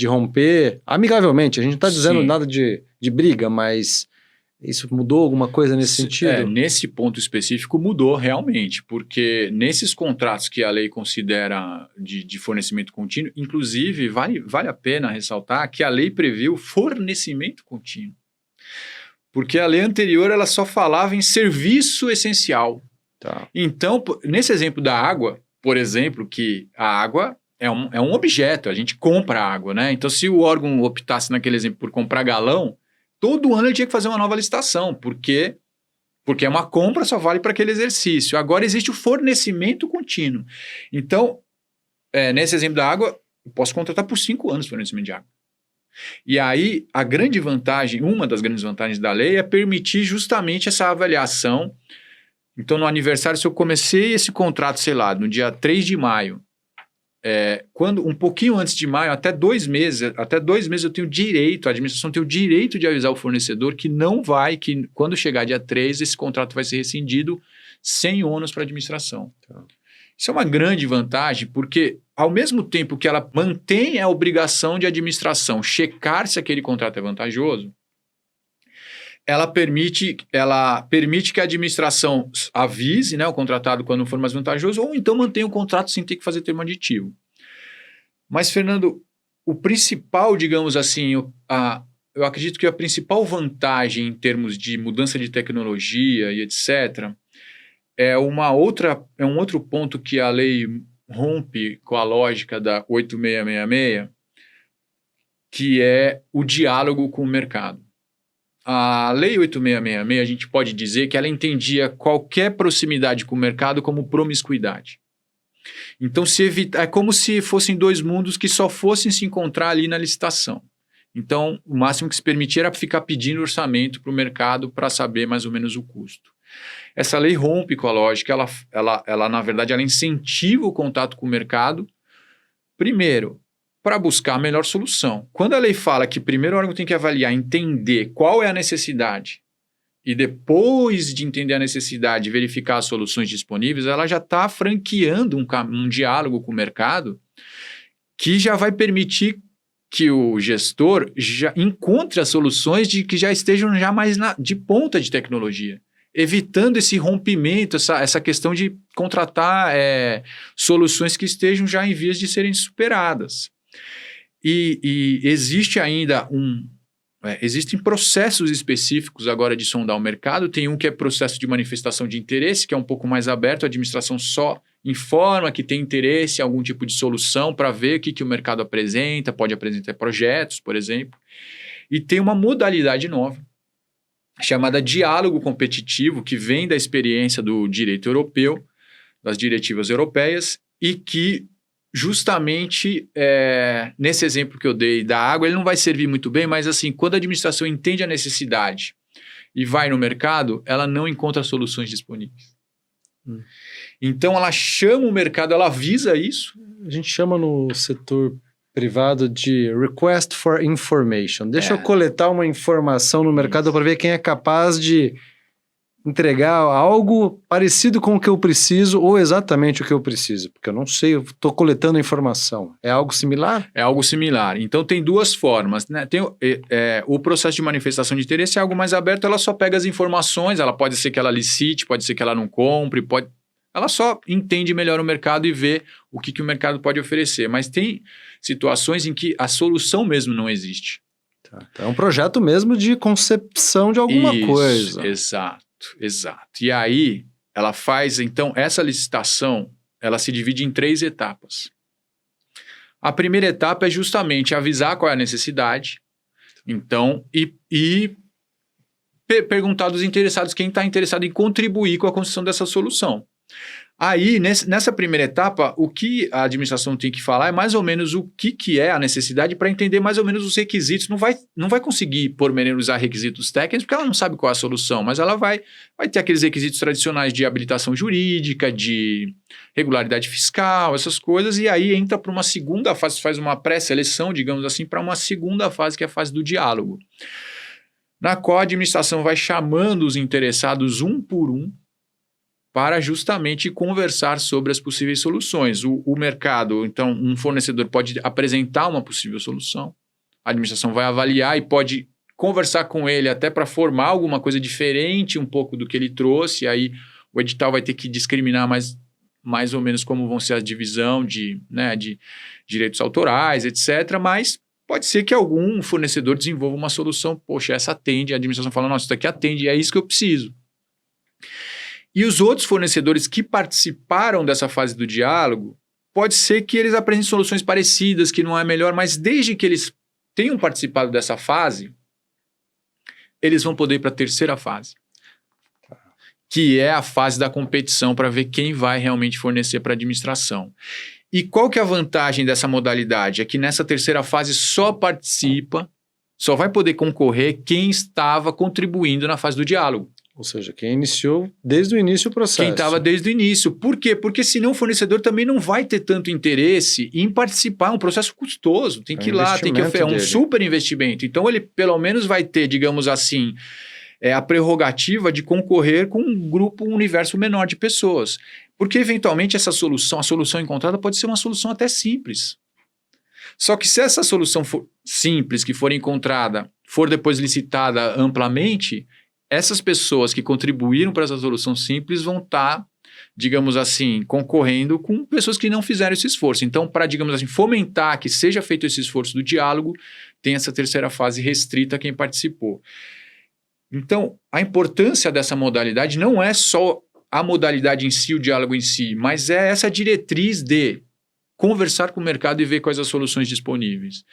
romper? Amigavelmente, a gente não está dizendo nada de briga, mas isso mudou alguma coisa nesse sentido? Nesse ponto específico mudou realmente, porque nesses contratos que a lei considera de fornecimento contínuo, inclusive vale a pena ressaltar que a lei previu fornecimento contínuo. Porque a lei anterior ela só falava em serviço essencial. Tá. Então, nesse exemplo da água, por exemplo, que a água é um objeto, a gente compra água, né? Então, se o órgão optasse naquele exemplo por comprar galão, todo ano ele tinha que fazer uma nova licitação, porque é uma compra, só vale para aquele exercício. Agora existe o fornecimento contínuo. Então, nesse exemplo da água, eu posso contratar por 5 anos o fornecimento de água. E aí, a grande vantagem, uma das grandes vantagens da lei é permitir justamente essa avaliação. Então, no aniversário, se eu comecei esse contrato, sei lá, no dia 3 de maio, quando um pouquinho antes de maio, até 2 meses eu tenho direito, a administração tem o direito de avisar o fornecedor que não vai, que quando chegar dia 3, esse contrato vai ser rescindido sem ônus para a administração. Tá. Isso é uma grande vantagem, porque ao mesmo tempo que ela mantém a obrigação de administração checar se aquele contrato é vantajoso, ela permite que a administração avise, né, o contratado quando for mais vantajoso, ou então mantenha o contrato sem ter que fazer termo aditivo. Mas, Fernando, o principal, digamos assim, eu acredito que a principal vantagem em termos de mudança de tecnologia e etc., é um outro ponto que a lei rompe com a lógica da 8666, que é o diálogo com o mercado. A lei 8666, a gente pode dizer que ela entendia qualquer proximidade com o mercado como promiscuidade. Então, é como se fossem dois mundos que só fossem se encontrar ali na licitação. Então, o máximo que se permitia era ficar pedindo orçamento para o mercado para saber mais ou menos o custo. Essa lei rompe com a lógica, ela na verdade, ela incentiva o contato com o mercado, primeiro, para buscar a melhor solução. Quando a lei fala que primeiro o órgão tem que avaliar, entender qual é a necessidade, e depois de entender a necessidade, verificar as soluções disponíveis, ela já está franqueando um diálogo com o mercado que já vai permitir que o gestor já encontre as soluções que já estejam já mais de ponta de tecnologia, evitando esse rompimento, essa questão de contratar soluções que estejam já em vias de serem superadas. E existe ainda existem processos específicos agora de sondar o mercado. Tem um que é processo de manifestação de interesse, que é um pouco mais aberto, a administração só informa que tem interesse em algum tipo de solução para ver o que o mercado apresenta, pode apresentar projetos, por exemplo. E tem uma modalidade nova, chamada diálogo competitivo, que vem da experiência do direito europeu, das diretivas europeias, e que justamente nesse exemplo que eu dei da água, ele não vai servir muito bem, mas assim, quando a administração entende a necessidade e vai no mercado, ela não encontra soluções disponíveis. Então ela chama o mercado, ela avisa isso. A gente chama no setor privado de request for information. Deixa eu coletar uma informação no mercado para ver quem é capaz de entregar algo parecido com o que eu preciso ou exatamente o que eu preciso, porque eu não sei, eu estou coletando informação. É algo similar? É algo similar. Então tem duas formas, né? Tem o processo de manifestação de interesse é algo mais aberto, ela só pega as informações, ela pode ser que ela licite, pode ser que ela não compre, ela só entende melhor o mercado e vê o que o mercado pode oferecer. Mas tem situações em que a solução mesmo não existe. Tá. Então é um projeto mesmo de concepção de alguma coisa. Exato. E aí, ela faz, então, essa licitação, ela se divide em 3 etapas. A primeira etapa é justamente avisar qual é a necessidade, então, e perguntar dos interessados quem está interessado em contribuir com a construção dessa solução. Aí, nessa primeira etapa, o que a administração tem que falar é mais ou menos o que é a necessidade para entender mais ou menos os requisitos. Não vai conseguir pormenorizar requisitos técnicos, porque ela não sabe qual é a solução, mas ela vai ter aqueles requisitos tradicionais de habilitação jurídica, de regularidade fiscal, essas coisas, e aí entra para uma segunda fase, faz uma pré-seleção, digamos assim, para uma segunda fase, que é a fase do diálogo, na qual a administração vai chamando os interessados um por um, para justamente conversar sobre as possíveis soluções. O mercado, então, um fornecedor pode apresentar uma possível solução, a administração vai avaliar e pode conversar com ele até para formar alguma coisa diferente um pouco do que ele trouxe, aí o edital vai ter que discriminar mais ou menos como vão ser a divisão de direitos autorais, etc., mas pode ser que algum fornecedor desenvolva uma solução, poxa, essa atende, a administração fala, nossa, isso daqui atende, é isso que eu preciso. E os outros fornecedores que participaram dessa fase do diálogo, pode ser que eles apresentem soluções parecidas, que não é melhor, mas desde que eles tenham participado dessa fase, eles vão poder ir para a terceira fase. que é a fase da competição para ver quem vai realmente fornecer para a administração. E qual que é a vantagem dessa modalidade? É que nessa terceira fase só vai poder concorrer quem estava contribuindo na fase do diálogo. Ou seja, quem iniciou desde o início o processo. Quem estava desde o início. Por quê? Porque senão o fornecedor também não vai ter tanto interesse em participar. É um processo custoso. Tem que ir lá, tem que oferecer um super investimento. Então ele pelo menos vai ter, digamos assim, a prerrogativa de concorrer com um universo menor de pessoas. Porque, eventualmente, a solução encontrada pode ser uma solução até simples. Só que se essa solução for simples, que for encontrada, for depois licitada amplamente, essas pessoas que contribuíram para essa solução simples vão estar, digamos assim, concorrendo com pessoas que não fizeram esse esforço. Então, para, digamos assim, fomentar que seja feito esse esforço do diálogo, tem essa terceira fase restrita a quem participou. Então, a importância dessa modalidade não é só a modalidade em si, o diálogo em si, mas é essa diretriz de conversar com o mercado e ver quais as soluções disponíveis.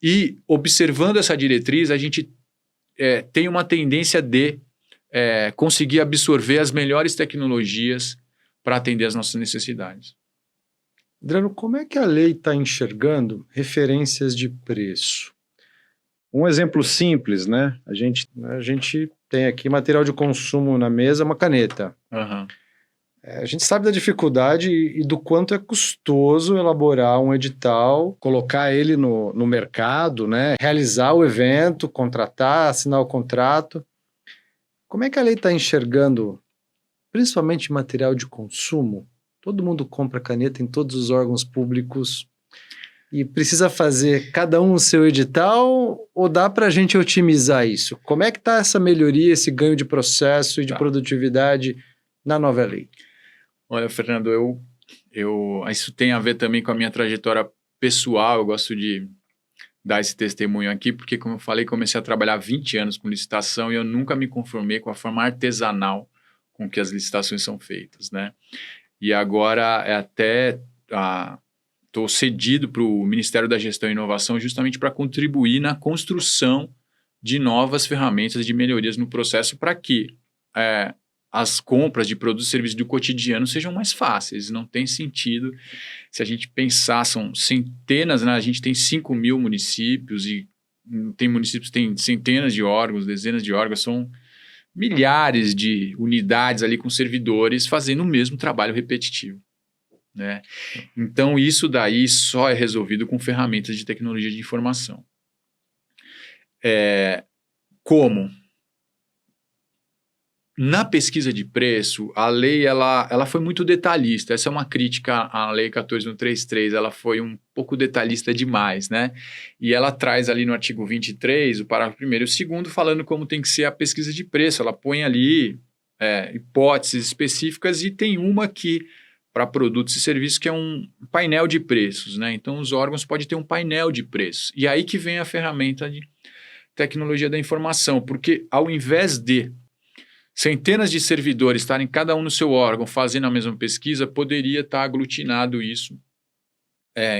E, observando essa diretriz, a gente tem uma tendência de conseguir absorver as melhores tecnologias para atender as nossas necessidades. Adriano, como é que a lei está enxergando referências de preço? Um exemplo simples, né? A gente tem aqui material de consumo na mesa, uma caneta. Uhum. A gente sabe da dificuldade e do quanto é custoso elaborar um edital, colocar ele no mercado, né? Realizar o evento, contratar, assinar o contrato. Como é que a lei está enxergando, principalmente material de consumo? Todo mundo compra caneta em todos os órgãos públicos e precisa fazer cada um o seu edital, ou dá para a gente otimizar isso? Como é que está essa melhoria, esse ganho de processo e de produtividade na nova lei? Olha, Fernando, isso tem a ver também com a minha trajetória pessoal. Eu gosto de dar esse testemunho aqui, porque, como eu falei, comecei a trabalhar há 20 anos com licitação e eu nunca me conformei com a forma artesanal com que as licitações são feitas, né? E agora estou cedido para o Ministério da Gestão e Inovação justamente para contribuir na construção de novas ferramentas de melhorias no processo para que as compras de produtos e serviços do cotidiano sejam mais fáceis. Não tem sentido, se a gente pensar, são centenas, né? A gente tem 5.000 municípios e tem municípios que têm centenas de órgãos, dezenas de órgãos, são milhares de unidades ali com servidores fazendo o mesmo trabalho repetitivo, né? Então, isso daí só é resolvido com ferramentas de tecnologia de informação. Como? Na pesquisa de preço, a lei ela foi muito detalhista. Essa é uma crítica à Lei 14.133, ela foi um pouco detalhista demais, né? E ela traz ali no artigo 23, o parágrafo 1º e o 2º, falando como tem que ser a pesquisa de preço. Ela põe ali hipóteses específicas e tem uma que, para produtos e serviços, que é um painel de preços, né? Então, os órgãos podem ter um painel de preços. E aí que vem a ferramenta de tecnologia da informação, porque ao invés de centenas de servidores estarem cada um no seu órgão fazendo a mesma pesquisa, poderia estar aglutinado isso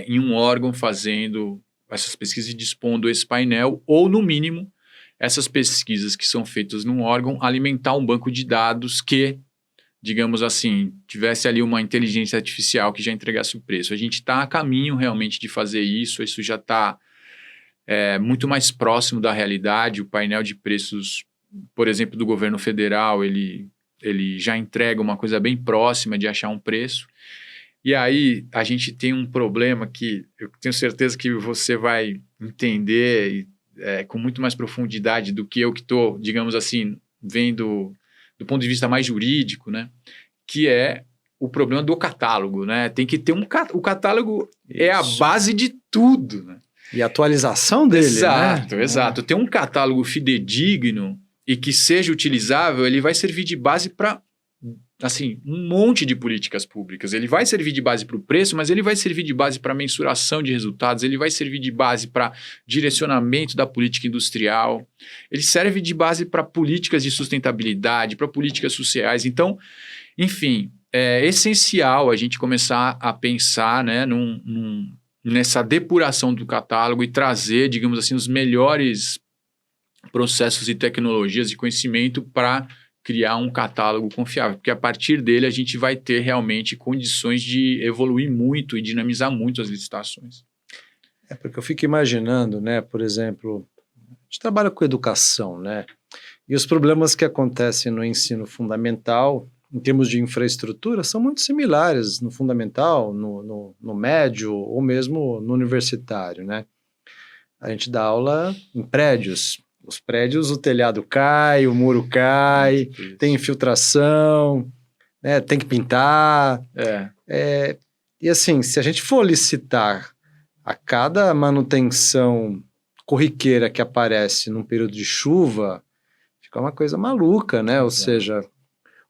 em um órgão fazendo essas pesquisas e dispondo esse painel, ou no mínimo, essas pesquisas que são feitas num órgão, alimentar um banco de dados que, digamos assim, tivesse ali uma inteligência artificial que já entregasse o preço. A gente está a caminho realmente de fazer isso já está muito mais próximo da realidade. O painel de preços, por exemplo, do governo federal, ele já entrega uma coisa bem próxima de achar um preço. E aí a gente tem um problema que eu tenho certeza que você vai entender com muito mais profundidade do que eu que estou, digamos assim, vendo do ponto de vista mais jurídico, né? Que é o problema do catálogo, né? Tem que ter o catálogo é a base de tudo, né? E a atualização dele, exato, né? Exato. Ter um catálogo fidedigno e que seja utilizável, ele vai servir de base para, assim, um monte de políticas públicas. Ele vai servir de base para o preço, mas ele vai servir de base para mensuração de resultados, ele vai servir de base para direcionamento da política industrial, ele serve de base para políticas de sustentabilidade, para políticas sociais. Então, enfim, é essencial a gente começar a pensar, né, nessa depuração do catálogo e trazer, digamos assim, os melhores processos e tecnologias de conhecimento para criar um catálogo confiável, porque a partir dele a gente vai ter realmente condições de evoluir muito e dinamizar muito as licitações. Porque eu fico imaginando, né, por exemplo, a gente trabalha com educação, né, e os problemas que acontecem no ensino fundamental, em termos de infraestrutura, são muito similares no fundamental, no médio ou mesmo no universitário, né. A gente dá aula em prédios. Os prédios, o telhado cai, o muro cai, tem infiltração, né, tem que pintar. E assim, se a gente for licitar a cada manutenção corriqueira que aparece num período de chuva, fica uma coisa maluca, né? Ou seja,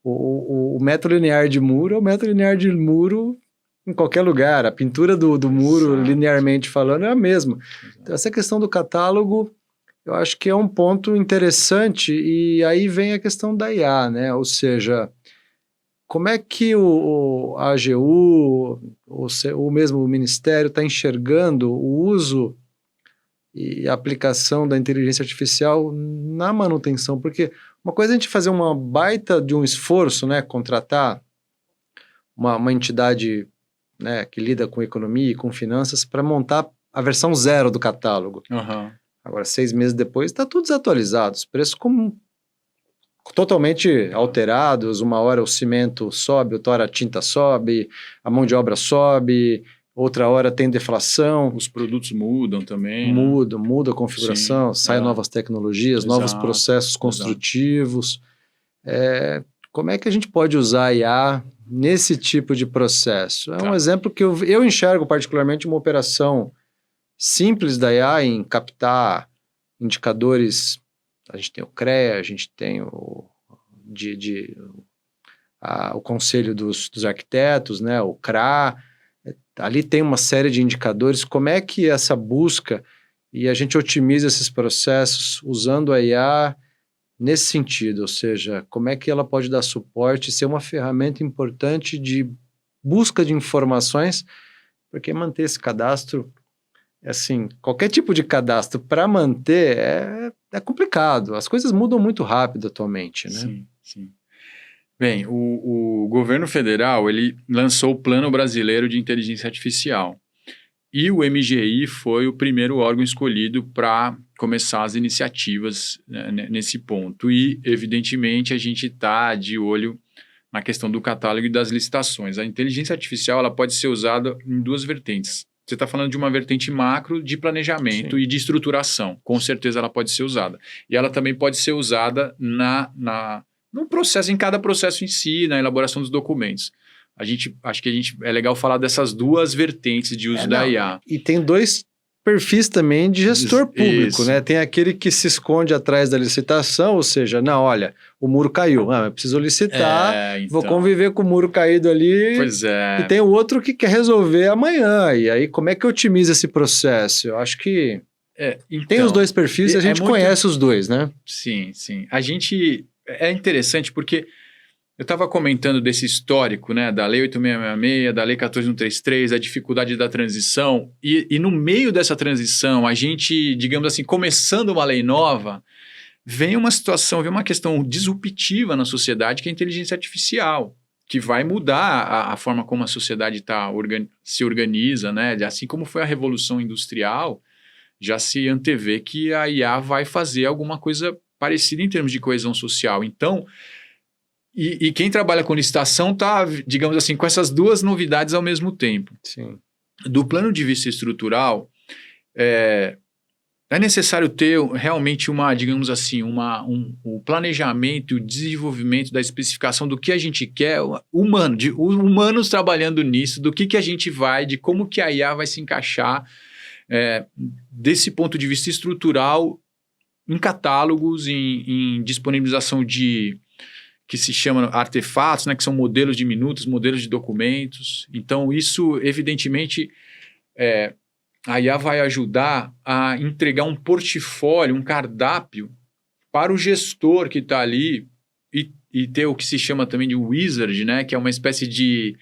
o metro linear de muro é o metro linear de muro em qualquer lugar. A pintura do muro, linearmente falando, é a mesma. Então, essa questão do catálogo, eu acho que é um ponto interessante, e aí vem a questão da IA, né? Ou seja, como é que a AGU, ou mesmo o Ministério, está enxergando o uso e a aplicação da inteligência artificial na manutenção? Porque uma coisa é a gente fazer uma baita de um esforço, né? Contratar uma entidade, né, que lida com economia e com finanças para montar a versão 0 do catálogo. Agora, 6 meses depois, está tudo desatualizado. Os preços totalmente alterados. Uma hora o cimento sobe, outra hora a tinta sobe, a mão de obra sobe, outra hora tem deflação. Os produtos mudam também. Muda a configuração, saem novas tecnologias, novos processos construtivos. Como é que a gente pode usar a IA nesse tipo de processo? É um exemplo que eu enxergo particularmente uma operação simples da IA em captar indicadores. A gente tem o CREA, a gente tem o Conselho dos Arquitetos, né, o CRA. Ali tem uma série de indicadores. Como é que essa busca e a gente otimiza esses processos usando a IA nesse sentido? Ou seja, como é que ela pode dar suporte e ser uma ferramenta importante de busca de informações, porque manter esse cadastro, assim, qualquer tipo de cadastro para manter é complicado. As coisas mudam muito rápido atualmente, né? Sim. Bem, o governo federal, ele lançou o Plano Brasileiro de Inteligência Artificial. E o MGI foi o primeiro órgão escolhido para começar as iniciativas, né, nesse ponto. E, evidentemente, a gente está de olho na questão do catálogo e das licitações. A inteligência artificial ela pode ser usada em duas vertentes. Você está falando de uma vertente macro de planejamento e de estruturação. Com certeza ela pode ser usada. E ela também pode ser usada no processo, em cada processo em si, na elaboração dos documentos. Acho que é legal falar dessas duas vertentes de uso da IA. E tem dois perfis também de gestor público, né? Tem aquele que se esconde atrás da licitação, ou seja, olha, o muro caiu, eu preciso licitar, vou conviver com o muro caído ali. Pois é. E tem o outro que quer resolver amanhã, e aí como é que eu otimizo esse processo? Eu acho que tem os dois perfis e a gente conhece os dois, né? Sim. É interessante porque eu estava comentando desse histórico, né, da Lei 8666, da Lei 14133, a dificuldade da transição, e no meio dessa transição, a gente, digamos assim, começando uma lei nova, vem uma questão disruptiva na sociedade, que é a inteligência artificial, que vai mudar a forma como a sociedade se organiza, né? Assim como foi a Revolução Industrial, já se antevê que a IA vai fazer alguma coisa parecida em termos de coesão social. Então, e quem trabalha com licitação está, digamos assim, com essas duas novidades ao mesmo tempo. Sim. Do plano de vista estrutural, é necessário ter realmente digamos assim, um planejamento e o desenvolvimento da especificação do que a gente quer, humanos trabalhando nisso, do que a gente de como que a IA vai se encaixar desse ponto de vista estrutural em catálogos, em disponibilização que se chama artefatos, né, que são modelos de minutas, modelos de documentos. Então, isso, evidentemente, a IA vai ajudar a entregar um portfólio, um cardápio para o gestor que está ali e ter o que se chama também de wizard, né, que é uma espécie de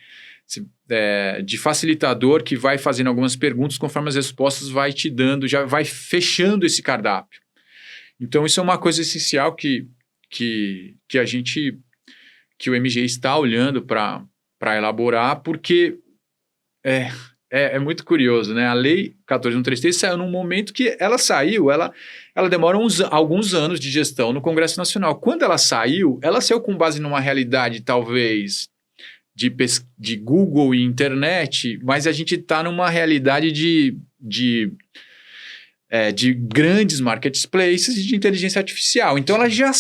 facilitador que vai fazendo algumas perguntas, conforme as respostas vai te dando, já vai fechando esse cardápio. Então, isso é uma coisa essencial que que o MGI está olhando para elaborar, porque é muito curioso, né? A Lei 14.133 saiu num momento que ela saiu, ela demora alguns anos de gestão no Congresso Nacional. Quando ela saiu com base numa realidade, talvez, de Google e internet, mas a gente está numa realidade de grandes marketplaces e de inteligência artificial. Então, ela já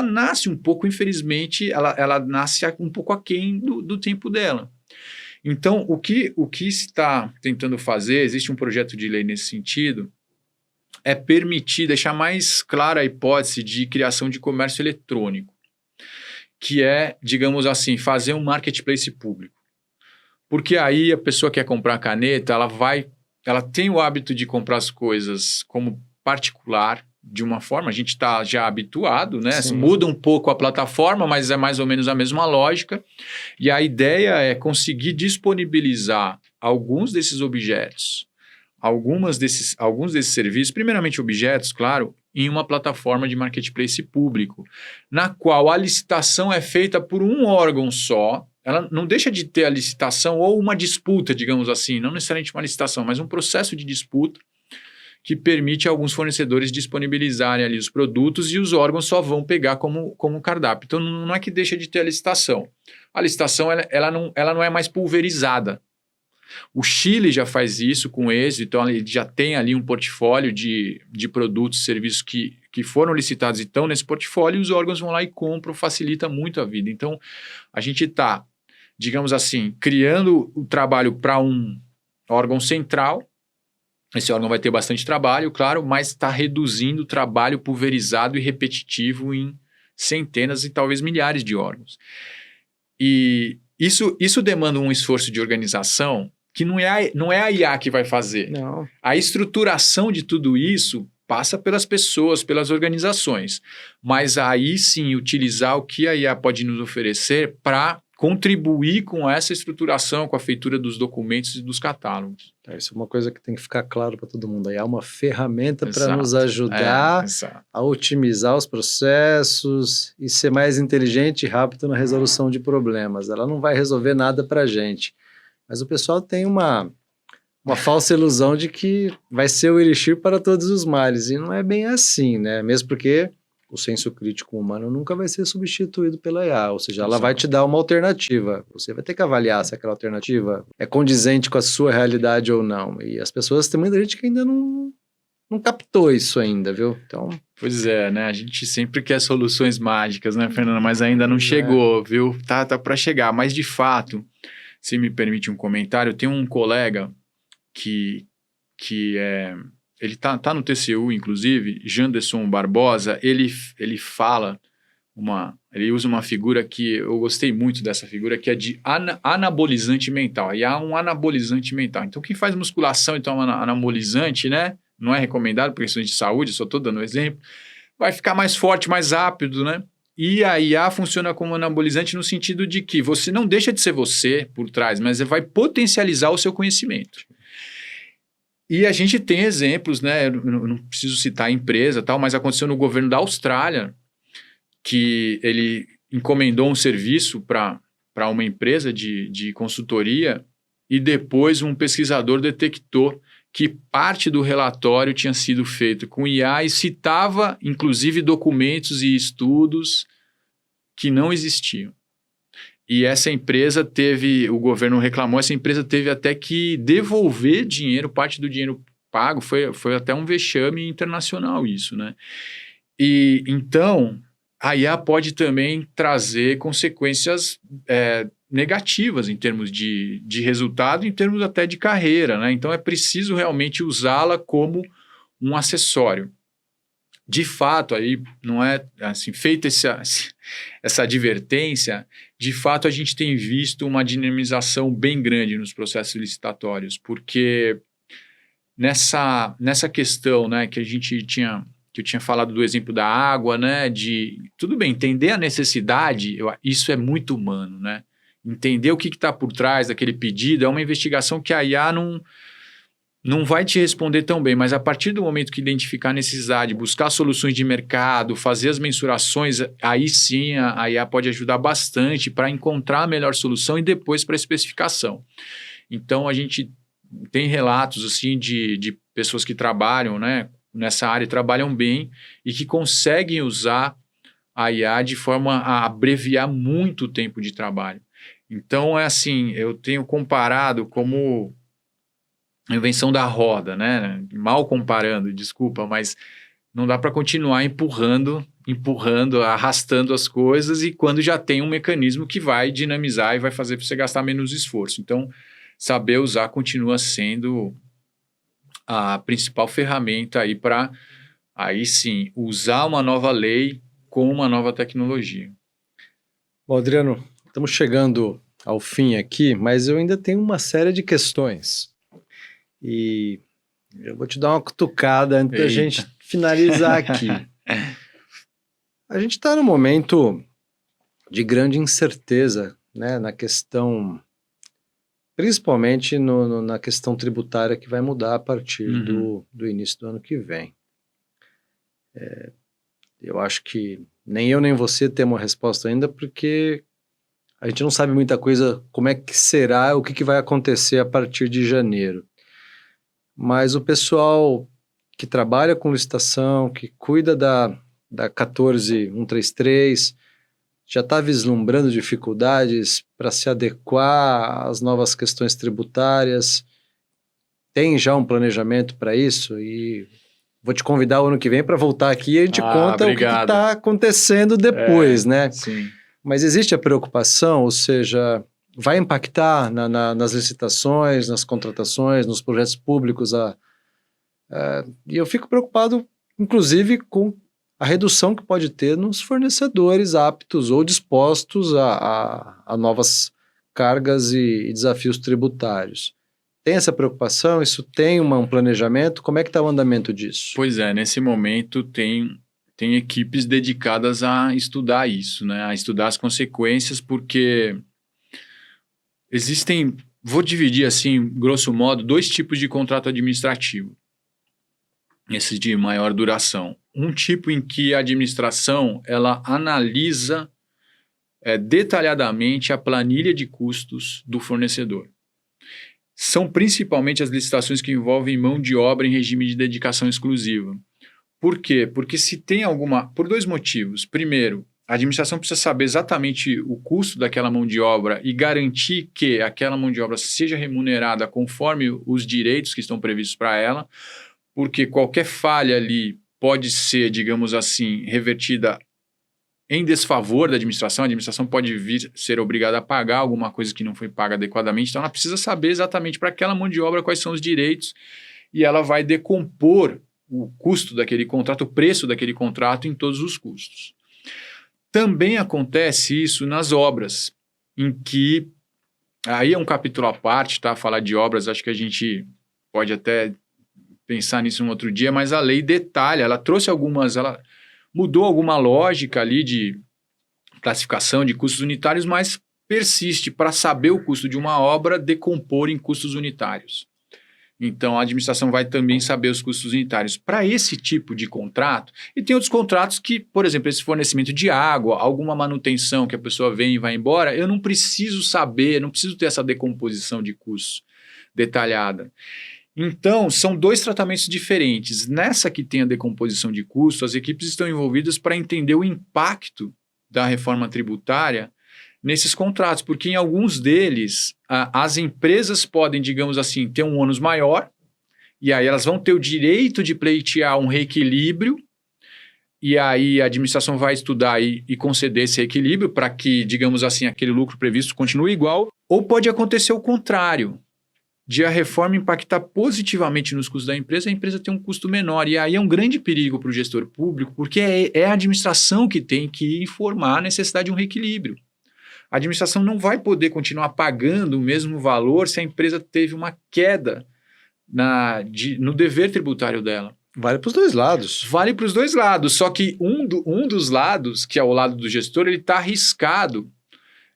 nasce um pouco, infelizmente, ela nasce um pouco aquém do tempo dela. Então, o que se está tentando fazer, existe um projeto de lei nesse sentido, é permitir, deixar mais clara a hipótese de criação de comércio eletrônico, que é, digamos assim, fazer um marketplace público. Porque aí a pessoa quer comprar caneta, ela tem o hábito de comprar as coisas como particular, de uma forma, a gente está já habituado, né? Sim. Muda um pouco a plataforma, mas é mais ou menos a mesma lógica. E a ideia é conseguir disponibilizar alguns desses objetos, alguns desses serviços, primeiramente objetos, claro, em uma plataforma de marketplace público, na qual a licitação é feita por um órgão só. Ela não deixa de ter a licitação ou uma disputa, digamos assim, não necessariamente uma licitação, mas um processo de disputa que permite a alguns fornecedores disponibilizarem ali os produtos e os órgãos só vão pegar como cardápio. Então, não é que deixa de ter a licitação. A licitação ela não é mais pulverizada. O Chile já faz isso com êxito, então ele já tem ali um portfólio de produtos e serviços que foram licitados e estão nesse portfólio, e os órgãos vão lá e compram, facilita muito a vida. Então, a gente está, digamos assim, criando o trabalho para um órgão central. Esse órgão vai ter bastante trabalho, claro, mas está reduzindo o trabalho pulverizado e repetitivo em centenas e talvez milhares de órgãos. E isso demanda um esforço de organização que não é a IA que vai fazer. Não. A estruturação de tudo isso passa pelas pessoas, pelas organizações. Mas aí sim, utilizar o que a IA pode nos oferecer para contribuir com essa estruturação, com a feitura dos documentos e dos catálogos. Isso é uma coisa que tem que ficar claro para todo mundo. Aí há uma ferramenta para Exato. nos ajudar Exato. a otimizar os processos e ser mais inteligente e rápido na resolução de problemas. Ela não vai resolver nada para a gente. Mas o pessoal tem uma falsa ilusão de que vai ser o elixir para todos os males. E não é bem assim, né? Mesmo porque o senso crítico humano nunca vai ser substituído pela IA, ou seja, ela vai te dar uma alternativa. Você vai ter que avaliar se aquela alternativa é condizente com a sua realidade ou não. E as pessoas, tem muita gente que ainda não captou isso ainda, viu? Então... Pois é, né? A gente sempre quer soluções mágicas, né, Fernanda? Mas ainda não chegou, viu? Tá para chegar. Mas, de fato, se me permite um comentário, tem um colega que ele tá no TCU, inclusive, Janderson Barbosa, ele usa uma figura que eu gostei muito dessa figura, que é de anabolizante mental. E há um anabolizante mental. Então, quem faz musculação, então, anabolizante, né? Não é recomendado por questões de saúde, só estou dando um exemplo, vai ficar mais forte, mais rápido, né? E a IA funciona como anabolizante no sentido de que você não deixa de ser você por trás, mas vai potencializar o seu conhecimento. E a gente tem exemplos, né? Eu não preciso citar a empresa, tal, mas aconteceu no governo da Austrália, que ele encomendou um serviço para uma empresa de consultoria e depois um pesquisador detectou que parte do relatório tinha sido feito com IA e citava, inclusive, documentos e estudos que não existiam. E essa empresa o governo reclamou, essa empresa teve até que devolver dinheiro, parte do dinheiro pago, foi até um vexame internacional isso, né? E então, a IA pode também trazer consequências negativas em termos de resultado, em termos até de carreira, né? Então, é preciso realmente usá-la como um acessório. De fato, aí não é assim, feita essa advertência, de fato a gente tem visto uma dinamização bem grande nos processos licitatórios, porque nessa questão, né, que eu tinha falado do exemplo da água, né, tudo bem, entender a necessidade, isso é muito humano, né? Entender o que está por trás daquele pedido é uma investigação que a IA não vai te responder tão bem, mas a partir do momento que identificar a necessidade, buscar soluções de mercado, fazer as mensurações, aí sim a IA pode ajudar bastante para encontrar a melhor solução e depois para a especificação. Então, a gente tem relatos assim, de pessoas que trabalham, né, nessa área, trabalham bem e que conseguem usar a IA de forma a abreviar muito o tempo de trabalho. Então, é assim, eu tenho comparado como a invenção da roda, né? Mal comparando, desculpa, mas não dá para continuar empurrando, arrastando as coisas e quando já tem um mecanismo que vai dinamizar e vai fazer você gastar menos esforço. Então, saber usar continua sendo a principal ferramenta aí para, aí sim, usar uma nova lei com uma nova tecnologia. Bom, Adriano, estamos chegando ao fim aqui, mas eu ainda tenho uma série de questões. E eu vou te dar uma cutucada antes da gente finalizar aqui. A gente está num momento de grande incerteza, né, na questão, principalmente na questão tributária que vai mudar a partir do início do ano que vem. Eu acho que nem eu nem você temos uma resposta ainda, porque a gente não sabe muita coisa, como é que será, o que vai acontecer a partir de janeiro. Mas o pessoal que trabalha com licitação, que cuida da 14133, já está vislumbrando dificuldades para se adequar às novas questões tributárias. Tem já um planejamento para isso? E vou te convidar o ano que vem para voltar aqui e a gente conta o que está acontecendo depois, né? Sim. Mas existe a preocupação, ou seja, vai impactar nas licitações, nas contratações, nos projetos públicos. E eu fico preocupado, inclusive, com a redução que pode ter nos fornecedores aptos ou dispostos a novas cargas e desafios tributários. Tem essa preocupação? Isso tem um planejamento? Como é que está o andamento disso? Pois é, nesse momento tem equipes dedicadas a estudar isso, né? A estudar as consequências, porque existem, vou dividir assim, grosso modo, 2 tipos de contrato administrativo. Esses de maior duração. Um tipo em que a administração ela analisa detalhadamente a planilha de custos do fornecedor. São principalmente as licitações que envolvem mão de obra em regime de dedicação exclusiva. Por quê? Porque se tem por 2 motivos. Primeiro, a administração precisa saber exatamente o custo daquela mão de obra e garantir que aquela mão de obra seja remunerada conforme os direitos que estão previstos para ela, porque qualquer falha ali pode ser, digamos assim, revertida em desfavor da administração. A administração pode vir ser obrigada a pagar alguma coisa que não foi paga adequadamente, então ela precisa saber exatamente para aquela mão de obra quais são os direitos e ela vai decompor o custo daquele contrato, o preço daquele contrato em todos os custos. Também acontece isso nas obras, em que, aí é um capítulo à parte, tá? Falar de obras, acho que a gente pode até pensar nisso um outro dia, mas a lei detalha, ela mudou alguma lógica ali de classificação de custos unitários, mas persiste para saber o custo de uma obra decompor em custos unitários. Então, a administração vai também saber os custos unitários para esse tipo de contrato. E tem outros contratos que, por exemplo, esse fornecimento de água, alguma manutenção que a pessoa vem e vai embora, eu não preciso saber, não preciso ter essa decomposição de custos detalhada. Então, são 2 tratamentos diferentes. Nessa que tem a decomposição de custos, as equipes estão envolvidas para entender o impacto da reforma tributária nesses contratos, porque em alguns deles as empresas podem, digamos assim, ter um ônus maior e aí elas vão ter o direito de pleitear um reequilíbrio e aí a administração vai estudar e conceder esse reequilíbrio para que, digamos assim, aquele lucro previsto continue igual, ou pode acontecer o contrário, de a reforma impactar positivamente nos custos da empresa, a empresa tem um custo menor. E aí é um grande perigo para o gestor público, porque é a administração que tem que informar a necessidade de um reequilíbrio. A administração não vai poder continuar pagando o mesmo valor se a empresa teve uma queda no dever tributário dela. Vale para os 2 lados. Vale para os 2 lados, só que um dos lados, que é o lado do gestor, ele está arriscado,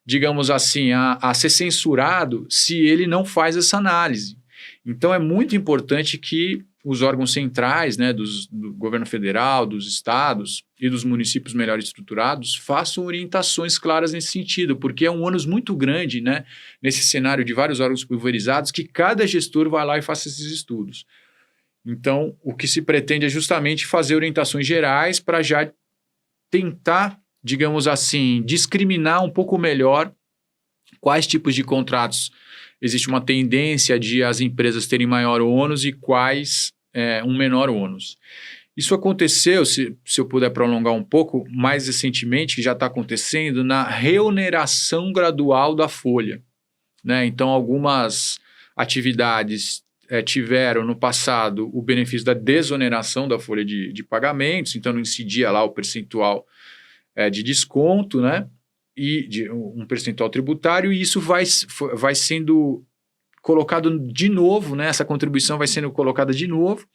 digamos assim, a ser censurado se ele não faz essa análise. Então, é muito importante que os órgãos centrais, né, do governo federal, dos estados e dos municípios melhor estruturados façam orientações claras nesse sentido, porque é um ônus muito grande, né, nesse cenário de vários órgãos pulverizados, que cada gestor vai lá e faça esses estudos. Então, o que se pretende é justamente fazer orientações gerais para já tentar, digamos assim, discriminar um pouco melhor quais tipos de contratos existe uma tendência de as empresas terem maior ônus e quais um menor ônus. Isso aconteceu, se eu puder prolongar um pouco, mais recentemente, que já está acontecendo, na reoneração gradual da folha, né? Então, algumas atividades tiveram no passado o benefício da desoneração da folha de pagamentos, então não incidia lá o percentual de desconto, né? E de um percentual tributário, e isso vai sendo colocado de novo, né? Essa contribuição vai sendo colocada de novo,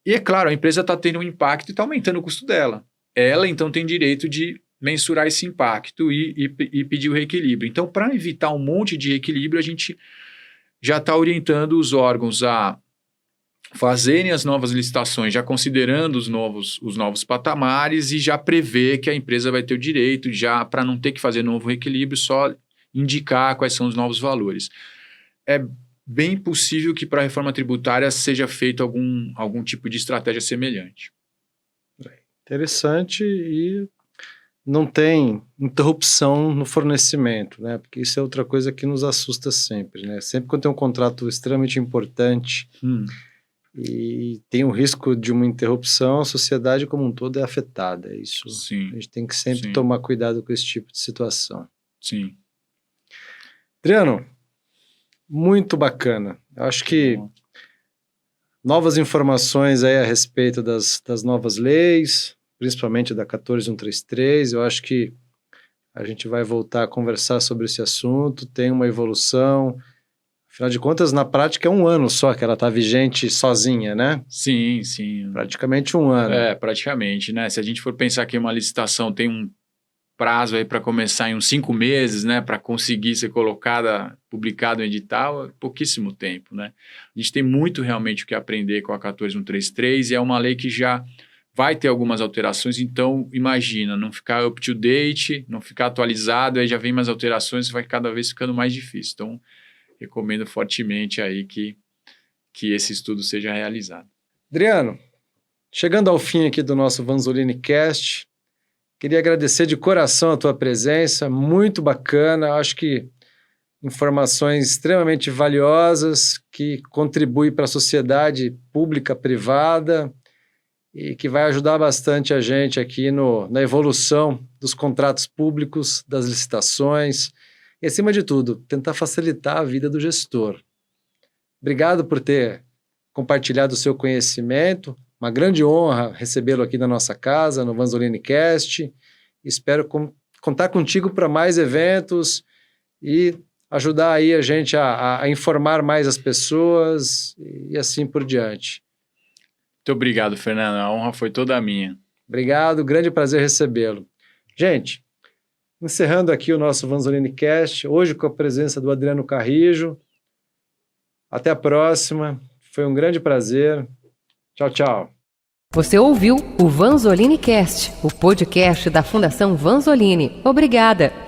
e é claro, a empresa está tendo um impacto e está aumentando o custo dela. Ela, então, tem direito de mensurar esse impacto e pedir o reequilíbrio. Então, para evitar um monte de reequilíbrio, a gente já está orientando os órgãos a fazerem as novas licitações, já considerando os novos patamares e já prevê que a empresa vai ter o direito, já para não ter que fazer novo reequilíbrio, só indicar quais são os novos valores. É bem possível que para a reforma tributária seja feito algum tipo de estratégia semelhante. Interessante, e não tem interrupção no fornecimento, né? Porque isso é outra coisa que nos assusta sempre, né? Sempre quando tem um contrato extremamente importante e tem o risco de uma interrupção, a sociedade como um todo é afetada. Isso. Sim. A gente tem que sempre tomar cuidado com esse tipo de situação. Sim. Adriano, muito bacana. Eu acho que novas informações aí a respeito das novas leis, principalmente da 14133, eu acho que a gente vai voltar a conversar sobre esse assunto, tem uma evolução. Afinal de contas, na prática é um ano só que ela está vigente sozinha, né? Sim, sim. Praticamente um ano. Praticamente, né? Se a gente for pensar que uma licitação tem um prazo aí para começar em uns 5 meses, né? Para conseguir ser publicado em edital, é pouquíssimo tempo, né? A gente tem muito realmente o que aprender com a 14133 e é uma lei que já vai ter algumas alterações, então imagina, não ficar up to date, não ficar atualizado, aí já vem mais alterações, vai cada vez ficando mais difícil. Então, recomendo fortemente aí que esse estudo seja realizado. Adriano, chegando ao fim aqui do nosso Vanzolini Cast, queria agradecer de coração a tua presença, muito bacana, acho que informações extremamente valiosas que contribuem para a sociedade pública, privada, e que vai ajudar bastante a gente aqui na evolução dos contratos públicos, das licitações, e, acima de tudo, tentar facilitar a vida do gestor. Obrigado por ter compartilhado o seu conhecimento. Uma grande honra recebê-lo aqui na nossa casa, no Vanzolini Cast. Espero contar contigo para mais eventos e ajudar aí a gente a informar mais as pessoas e assim por diante. Muito obrigado, Fernando. A honra foi toda minha. Obrigado, grande prazer recebê-lo. Gente, encerrando aqui o nosso Vanzolini Cast, hoje com a presença do Adriano Carrijo. Até a próxima. Foi um grande prazer. Tchau, tchau. Você ouviu o Vanzolini Cast, o podcast da Fundação Vanzolini. Obrigada.